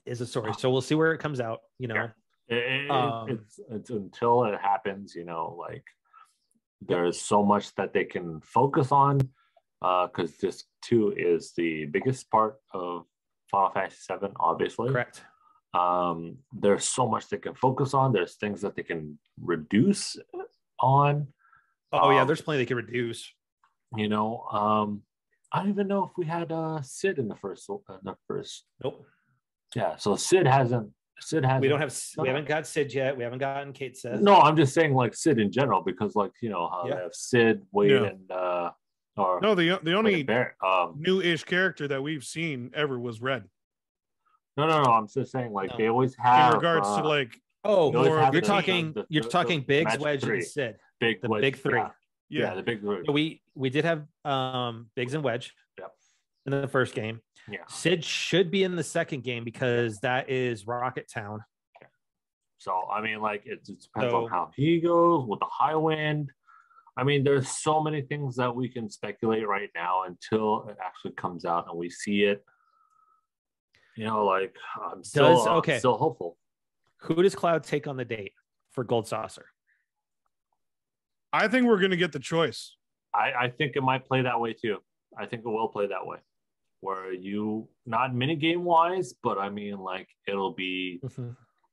is a story. So we'll see where it comes out. It's until it happens. Like there's so much that they can focus on. Because disc 2 is the biggest part of Final Fantasy 7, obviously. Correct. There's so much they can focus on. There's things that they can reduce on. Oh yeah, there's plenty they can reduce. I don't even know if we had Sid in the first. Nope. Yeah, so Sid hasn't. We haven't got Sid yet. We haven't gotten Kate Sith. No, I'm just saying like Sid in general because like how they have Sid, Wade, and no, the only new-ish character that we've seen ever was Red. No. I'm just saying, like they always have. In regards to like, you're talking Biggs, Wedge, and Sid. Big three. Yeah, the big three. So we did have Biggs and Wedge. Yep. In the first game. Yeah. Sid should be in the second game because that is Rocket Town. Okay. So I mean, like it depends on how he goes with the high wind. I mean, there's so many things that we can speculate right now until it actually comes out and we see it. Like I'm still hopeful. Who does Cloud take on the date for Gold Saucer? I think we're going to get the choice. I think it might play that way too. I think it will play that way, where you not minigame wise, but I mean, like it'll be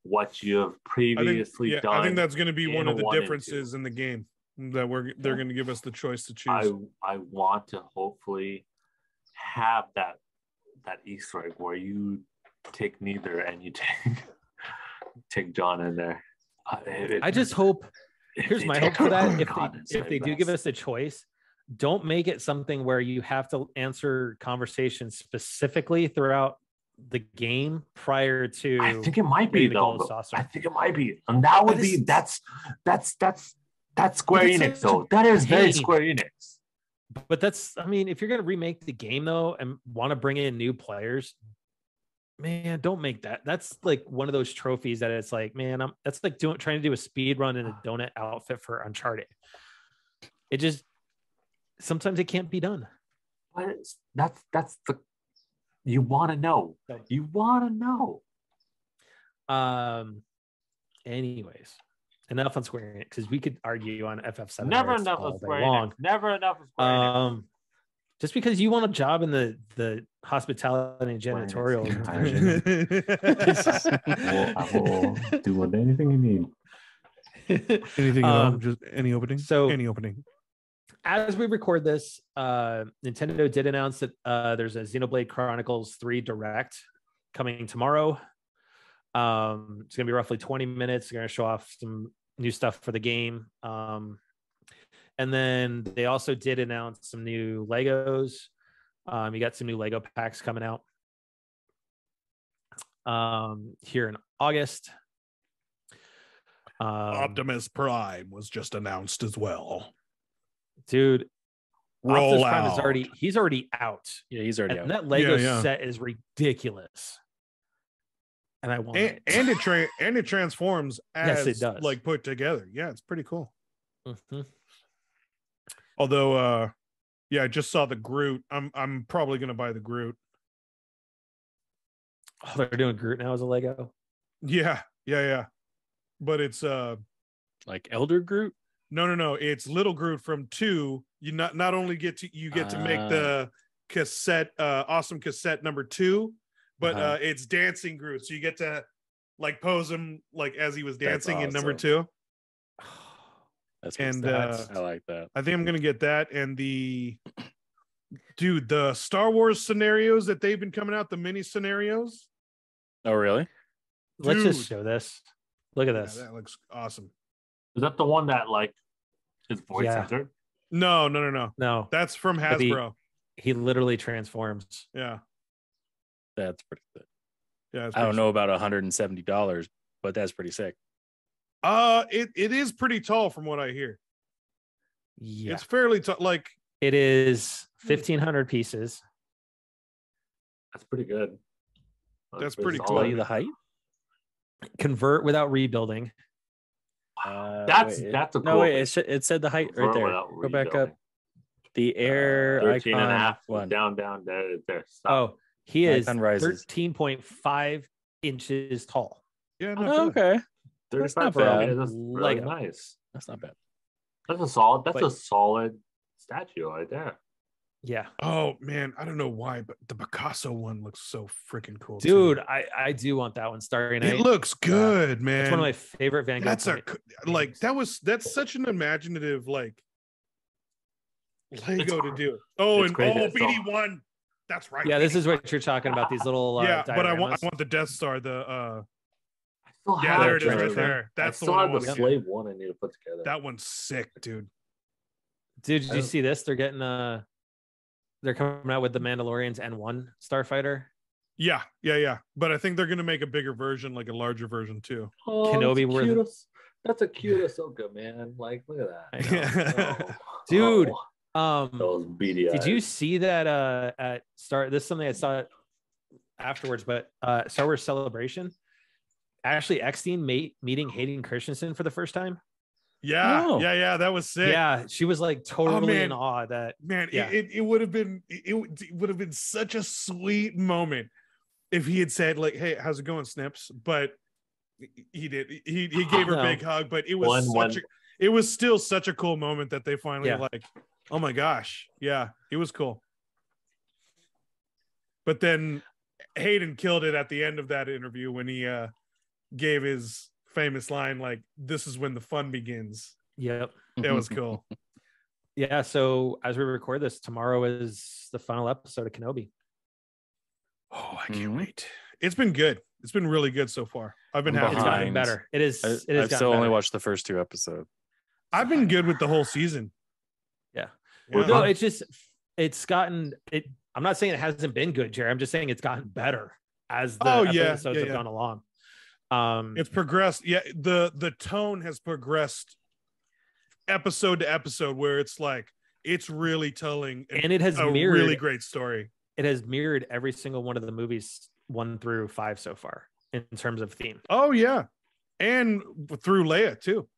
what you have previously done. I think that's going to be one of the differences in the game. That they're going to give us the choice to choose. I want to hopefully have that Easter egg where you take neither and you take John in there. I just hope. Here's my hope for that: if they do give us a choice, don't make it something where you have to answer conversations specifically throughout the game prior to. I think it might be though. I think it might be, and that would be that's Square Enix though. That is very Square Enix. But if you're going to remake the game though and want to bring in new players, man, don't make that. That's like one of those trophies that it's like, man, that's like trying to do a speed run in a donut outfit for Uncharted. It just sometimes it can't be done. But that's the you want to know. You want to know. Anyways. Enough on Square Enix because we could argue on FF7. Never enough of Square Enix. Never enough of Square Enix. Just because you want a job in the hospitality and janitorial. I will do anything you need. Anything just any opening. So any opening. As we record this, Nintendo did announce that there's a Xenoblade Chronicles 3 Direct coming tomorrow. It's gonna be roughly 20 minutes. They're gonna show off some new stuff for the game. And then they also did announce some new Legos. You got some new Lego packs coming out here in August. Optimus Prime was just announced as well. Dude, Roll Optimus Prime out. He's already out. Yeah, he's already out. And that Lego set is ridiculous. And I want it. And it transforms as it does. like put together. Yeah, it's pretty cool. Mm-hmm. Although I just saw the Groot. I'm probably gonna buy the Groot. Oh, they're doing Groot now as a Lego. Yeah. But it's like Elder Groot? No. It's little Groot from 2. You not only get to make the cassette, awesome cassette number 2. But it's dancing Groot, so you get to like pose him like as he was dancing in number 2. That's and I like that. I think I'm gonna get that and the Star Wars scenarios that they've been coming out, the mini scenarios. Oh, really? Let's just show this. Look at this. That looks awesome. Is that the one that like is voice censored? No. That's from Hasbro. He literally transforms. Yeah. That's pretty good. Yeah, I don't know about $170, but that's pretty sick. It is pretty tall from what I hear. Yeah, it's fairly tall. Like it is 1,500 pieces. That's pretty good. That's pretty cool. Tell you the height. Convert without rebuilding. That's a cool. No, wait, it said the height right there. Go back up. The air 13 icon and a half. one. Down, there. Stop. Oh, he is Icon rises. 13.5 inches tall. Yeah, Oh, not bad. okay. 35 not for bad. him. That's really Lego. nice. That's not bad. That's a solid. That's But- a solid statue right there. Yeah. Oh man, I don't know why, but the Picasso one looks so freaking cool, Dude, too. I do want that one. Starry Night. It looks good, man. It's one of my favorite Van Gogh. That's paintings. that's such an imaginative like Lego to do. It's crazy. BD1. That's right. Yeah, this is what you're talking about. These little yeah, but I dioramas. want the Death Star. The I still yeah, have there it is, the- right there. That's I the still one I have want the to slave one I need to put together. That one's sick, dude. Dude, did you see this? They're getting they're coming out with the Mandalorian's N1 starfighter. Yeah. But I think they're gonna make a bigger version, like a larger version too. Oh, Kenobi were that's a cute Ahsoka, man. Like, look at that. No. Dude, Oh, those beady did you eyes. see that at this is something I saw afterwards, but Star Wars Celebration, Ashley Eckstein meeting Hayden Christensen for the first time. Yeah, Oh. yeah, that was sick. Yeah, she was like totally man. in awe that Man, Yeah. it would have been it would have been such a sweet moment if he had said like, "Hey, how's it going, Snips?" But he did. He gave her a No. big hug, but it was it was still such a cool moment that they finally Yeah. like, oh my gosh, yeah, it was cool. But then Hayden killed it at the end of that interview when he gave his famous line like, "This is when the fun begins." Yep. That was cool. Yeah, so as we record this, tomorrow is the final episode of Kenobi. Oh, I can't Mhm. wait. It's been good. It's been really good so far. I've been I'm happy. It's gotten Behind. better. It is. I've gotten still only better. watched the first 2 episodes. I've been good with the whole season. Yeah. Yeah. No, it's gotten it. I'm not saying it hasn't been good, Jerry. I'm just saying it's gotten better as the episodes have gone along. It's progressed. Yeah, the tone has progressed episode to episode where it's like it's really telling and it has a mirrored really great story. it has mirrored every single one of the movies 1 through 5 so far in terms of theme. Oh yeah. And through Leia too.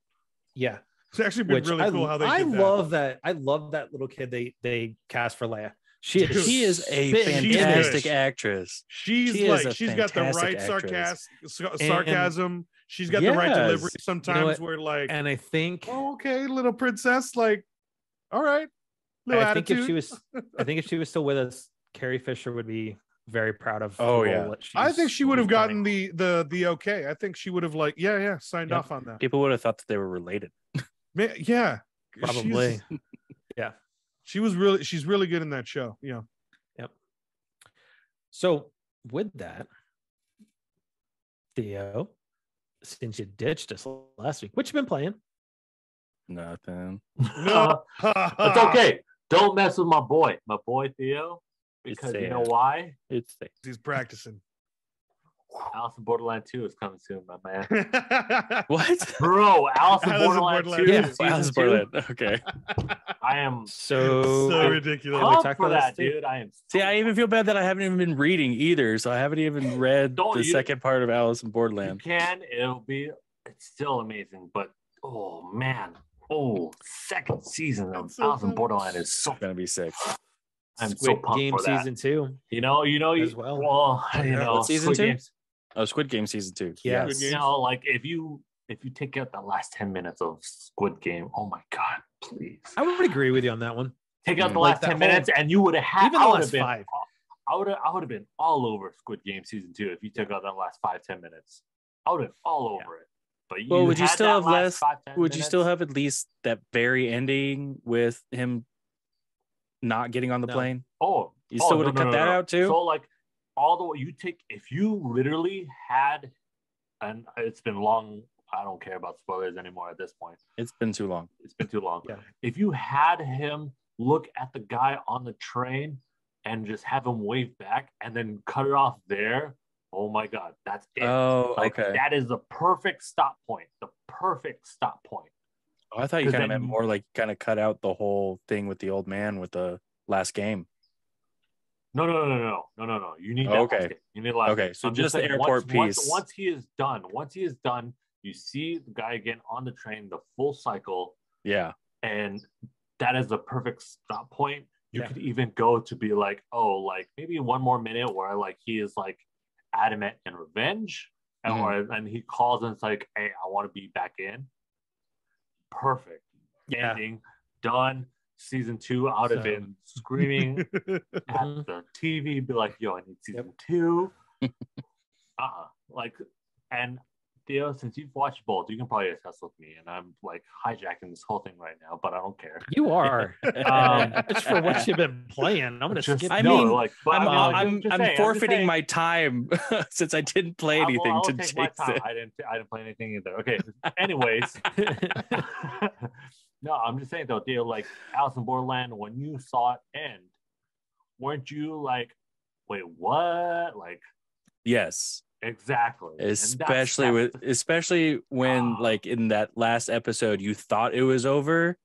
Yeah. It's actually been Which really cool how they I did that. love that. I love that little kid they cast for Leia. She Dude, She is a spitting in it. fantastic good. actress. She's She is like a she's got the right fantastic actress. sarcasm. She's got the right Yes. delivery sometimes what? where like, And I think oh, okay, little princess, like, all right. Little I think attitude. if she was still with us, Carrie Fisher would be very proud of. Oh, the yeah. role that I think she would have she's gotten playing. the okay. I think she would have like, signed Yep. off on that. People would have thought that they were related. Man, yeah. Probably. She's really good in that show. Yeah. So with that, Theo, since you ditched us last week, what you been playing? Nothing. No. It's okay. Don't mess with my boy Theo, It's because you know sad. why? It's safe. He's practicing. Alice in Borderland 2 is coming soon, my man. What? Bro, Alice in Alice in Borderland 2 Borderland 2. Yeah, season Alice 2. Borderland. Okay. I am So, So ridiculous. we pumped talk for about that, this too? dude. I am. See, I even feel bad that I haven't even been reading either, so I haven't even read Don't the you- second part of Alice in You Borderland. can. It's still amazing, but oh man, second season of It's so Alice in funny. Borderland is so. It's gonna be sick. I'm so Squid pumped Game for that. season 2. You know, as well. Well, you Yeah. know, What season Squid 2? Games. Oh, Squid Game season 2. Yeah. Squid You Games. know, like if you take out the last 10 minutes of Squid Game, oh my god, please I would agree with you on that one. take out the Like last that 10 minutes, and you would have had. Even the I would last have been. 5. I would have been all over Squid Game season 2 if you took out that last 5-10 minutes. I would have been all over it. But Well, would you had still that have last less? 5-10 Would you still minutes. have at least that very ending with him not getting on the No. plane? Oh, You still would have cut that out too? So like all the way you take if you literally had, and it's been long. I don't care about spoilers anymore at this point. It's been too long. It's been too long. Yeah. If you had him look at the guy on the train and just have him wave back and then cut it off there, oh my god, that's it. Oh, Like okay. that is the perfect stop point. The perfect stop point. Oh, I thought you 'Cause kind of then- meant more like kind of cut out the whole thing with the old man with the last game. No. You need that. Okay. last game. You need the last Okay, game. so I'm just the saying, airport piece. Once he is done, you see the guy again on the train, the full cycle, Yeah. and that is the perfect stop point. You Yeah. could even go to be like, oh, like maybe one more minute where like he is like adamant in revenge, and he calls and it's like, hey, I want to be back in. Perfect. Yeah. Ending. Done. Season 2, I would have been screaming at the TV, be like, yo, I need season 2. Like, and Theo, since you've watched both, you can probably attest with me, and I'm like hijacking this whole thing right now, but I don't care. You are. Just for what you've been playing. I'm gonna skip. I'm forfeiting my time since I didn't play anything. I'll take my time. I didn't play anything either. Okay. Anyways, no, I'm just saying though, Theo, like Alice in Borderland, when you saw it end, weren't you like, wait, what? Like, yes. Exactly. Especially when like in that last episode you thought it was over,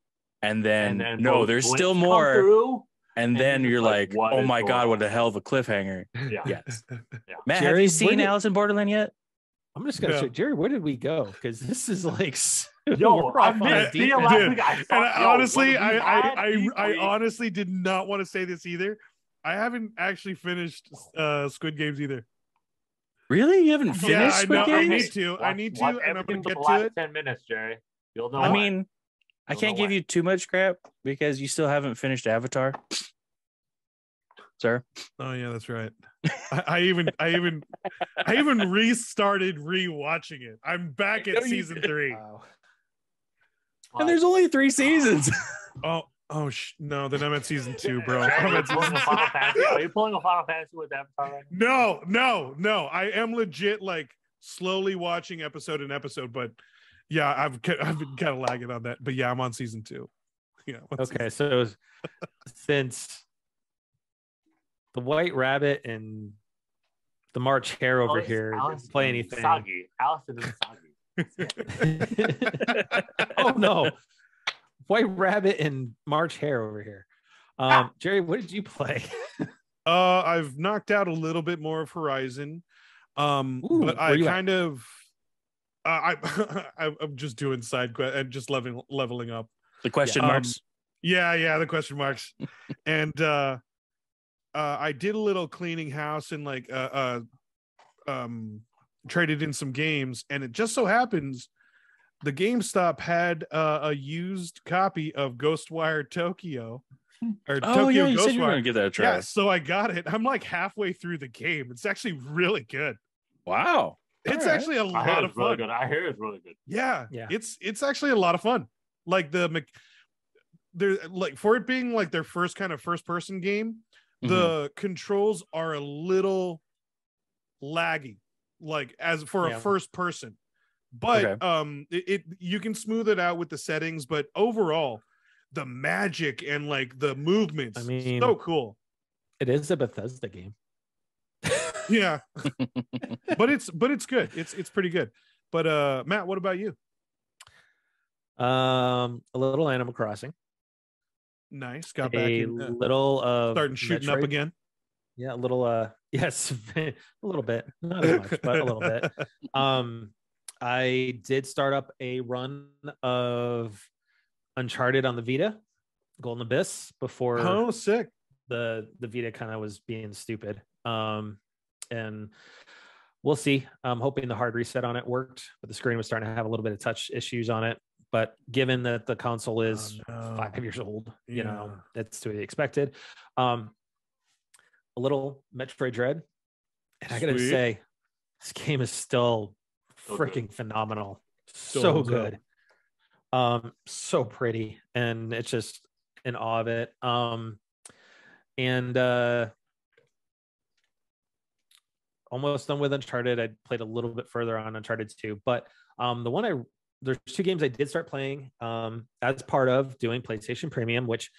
and then no, there's still more. And then you're like, oh my God, what a hell of a cliffhanger. Yeah. Yes. Yeah. Matt, Gerry, have you seen Alice in Borderland yet? I'm just gonna say, Gerry, where did we go? Because this is like, yo, I missed Theo last week. I honestly did not want to say this either. I haven't actually finished Squid Games either. Really? You haven't finished Squid Games? I need to, and I'm going to get to it. 10 minutes, Gerry. You'll know. I mean, I can't give you too much crap because you still haven't finished Avatar, sir. Oh yeah, that's right. I even restarted rewatching it. I'm back at season 3. Wow. And there's only 3 seasons. No, then I'm at season 2, bro. Are you pulling a Final Fantasy with Avatar right now? No. I am legit like slowly watching episode, but yeah, I've been kind of lagging on that. But yeah, I'm on season 2. Yeah. Okay, so since the White Rabbit and the March Hare over here didn't play anything. Soggy. Allison is soggy. Oh no. White Rabbit and March Hare over here. Gerry, what did you play? I've knocked out a little bit more of Horizon. But I kind of I'm just doing side quest and just leveling up. The question marks. Yeah, the question marks. And I did a little cleaning house and like traded in some games, and it just so happens the GameStop had a used copy of Ghostwire Tokyo. Tokyo you said you were gonna give that a try. Yeah, so I got it. I'm like halfway through the game. It's actually really good. Wow. It's actually a lot of fun. Really good. I hear it's really good. Yeah. It's actually a lot of fun. Like they're like, for it being like their first kind of first person game, the controls are a little laggy, like as for a first person. But you can smooth it out with the settings, but overall the magic and like the movements, so cool. It is a Bethesda game. Yeah. but it's good. It's pretty good. But Matt, what about you? A little Animal Crossing. Nice. Got back in, little starting shooting Metroid. up again. Yeah, a little yes, a little bit. Not as much, but a little bit. I did start up a run of Uncharted on the Vita, Golden Abyss, before sick. The Vita kind of was being stupid. And we'll see. I'm hoping the hard reset on it worked, but the screen was starting to have a little bit of touch issues on it. But given that the console is 5 years old, you know, it's to be expected. A little Metroid Dread. And I gotta say, this game is still freaking phenomenal. So good. So pretty. And it's just in awe of it. And almost done with Uncharted. I played a little bit further on Uncharted 2, but there's 2 games I did start playing as part of doing PlayStation Premium, which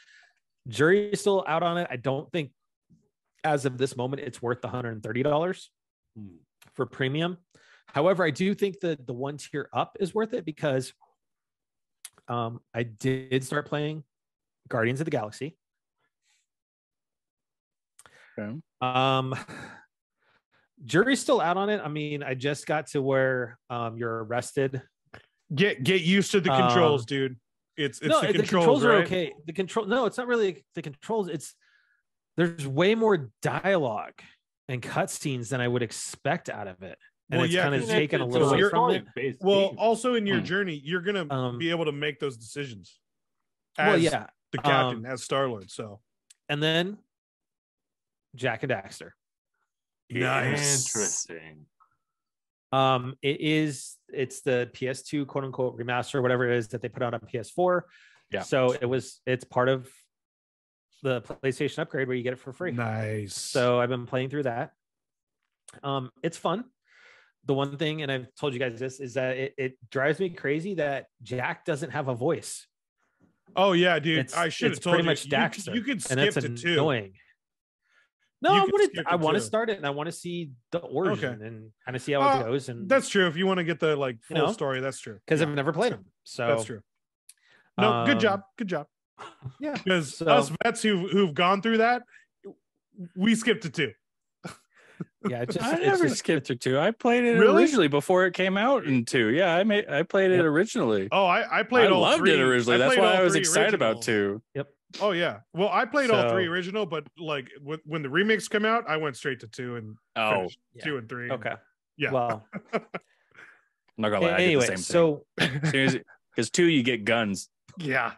Gerry is still out on it. I don't think as of this moment it's worth the $130 for premium. However, I do think that the 1 tier up is worth it because I did start playing Guardians of the Galaxy. Okay. Jury's still out on it. I mean, I just got to where you're arrested. Get used to the controls, dude. It's no, the the controls, are right? okay. The control, no, it's not really the controls. There's way more dialogue and cutscenes than I would expect out of it. And Well, it's yeah, kind of 'cause taken a it's little a away from it. story-based Well, game. also in your journey, you're gonna be able to make those decisions. As the captain, as Star-Lord. So, and then Jack and Daxter. nice. Interesting. It's the PS2 quote unquote remaster, whatever it is that they put out on PS4. Yeah. So it's part of the PlayStation upgrade where you get it for free. Nice. So I've been playing through that. It's fun. The one thing, and I've told you guys this, is that it drives me crazy that Jack doesn't have a voice. Oh yeah, dude. I should have told pretty you. much Daxter. You could skip and that's to 2. annoying. No, I want to too. start it, and I want to see the origin and kind of see how it goes. And that's true. If you want to get the full story, that's true. Because I've never played them, so that's true. No, good job. Yeah, because us vets who've gone through that, we skipped to 2. Yeah, I never skipped to 2. I played it originally before it came out in 2. Yeah, I played it originally. Oh, I played all loved 3. it originally. That's why I was excited about 2. Yep. Oh yeah. Well, I played all 3 original, but when the remakes come out, I went straight to 2 and finished 2 and 3. Okay. Yeah. Well, I'm not gonna lie. Anyway, I did the same thing. Because 2, you get guns. Yeah.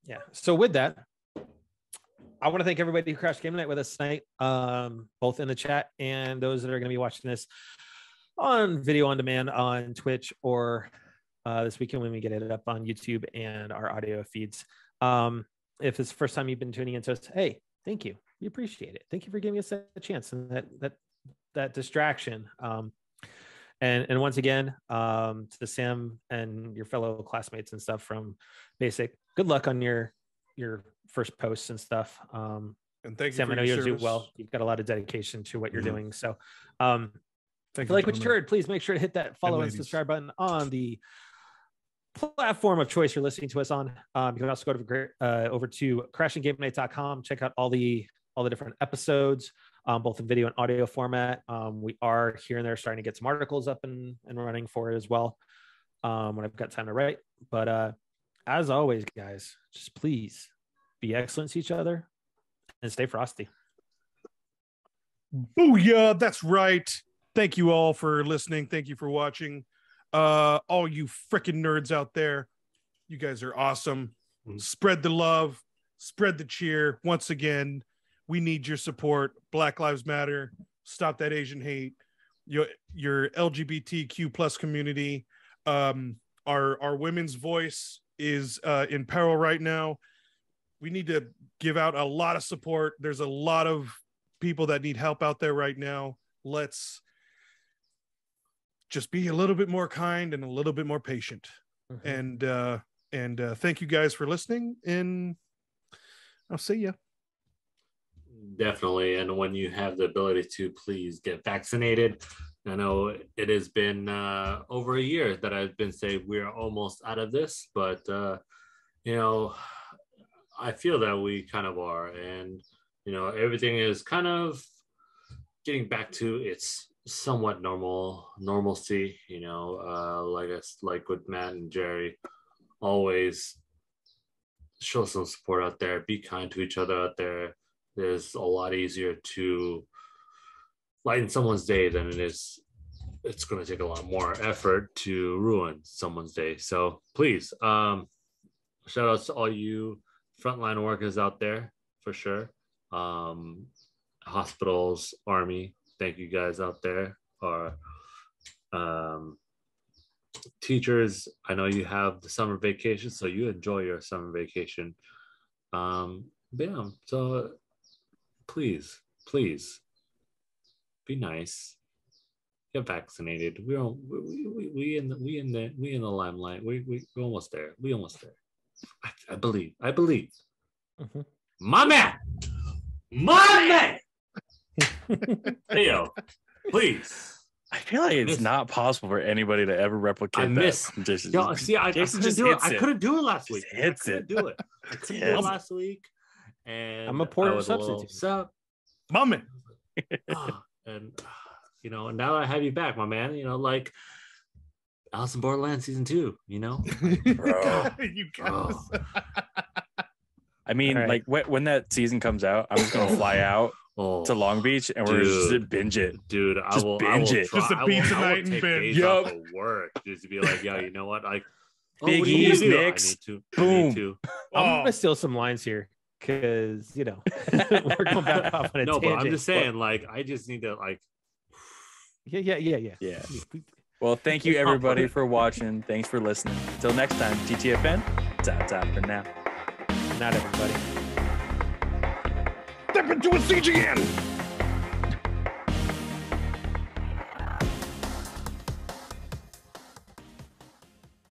Yeah. So with that, I want to thank everybody who crashed game night with us tonight, both in the chat and those that are going to be watching this on video on demand on Twitch or this weekend when we get it up on YouTube and our audio feeds. If it's the first time you've been tuning into us, hey, thank you. We appreciate it. Thank you for giving us a chance and that distraction. And once again, to Sam and your fellow classmates and stuff from Basic, good luck on your first posts and stuff. And thank you, Sam. for I know your you'll do service. well. You've got a lot of dedication to what you're doing. So, Thank if you, you like what you gentlemen. heard, please make sure to hit that follow and ladies. subscribe button on the platform of choice you're listening to us on. You can also go over to crashinggamenight.com. Check out all the different episodes, both in video and audio format. We are here and there starting to get some articles up and running for it as well when I've got time to write. But as always, guys, just please be excellent to each other and stay frosty. Booyah, that's right. Thank you all for listening. Thank you for watching. All you freaking nerds out there, you guys are awesome. Spread the love, spread the cheer. Once again, we need your support. Black Lives Matter. Stop that Asian hate. Your LGBTQ plus community. Our women's voice is in peril right now. We need to give out a lot of support. There's a lot of people that need help out there right now. Let's just be a little bit more kind and a little bit more patient. And thank you guys for listening, and I'll see you. Definitely. And when you have the ability to, please get vaccinated. I know it has been over a year that I've been saying we're almost out of this, but I feel that we kind of are, and everything is kind of getting back to its somewhat normalcy. Like with Matt and Gerry, always show some support out there. Be kind to each other out there. It's a lot easier to lighten someone's day than it is. It's going to take a lot more effort to ruin someone's day. So please, shout outs to all you frontline workers out there for sure. Hospitals, Army, thank you guys out there. Our teachers, I know you have the summer vacation, so you enjoy your summer vacation. So please be nice. Get vaccinated. We in the limelight. We're almost there. I believe. Mm-hmm. My man. Hey, yo, please. I feel like it's not possible for anybody to ever replicate that. I couldn't do it last week. I couldn't do it last week. And I'm a poor substitute. Mama. And now I have you back, my man. Alice in Borderland season 2, you know? Bro. You guys. Oh. I mean, All right. like when that season comes out, I'm just gonna fly out to Long Beach and we're just gonna binge it. Dude, Just binge it. Just a pizza night and take binge. days off Yup. of work just to be like, yo, you know what? Like, Big what do you E's, do? Knicks. I need to. Boom. I'm Oh. gonna steal some lines here because we're going back off on a No, tangent. but I'm just saying, like, I just need to, like, Yeah. Yeah. Well, thank you everybody for watching. Thanks for listening. Until next time, TTFN. Tap for now. Not everybody. Step into a CGN.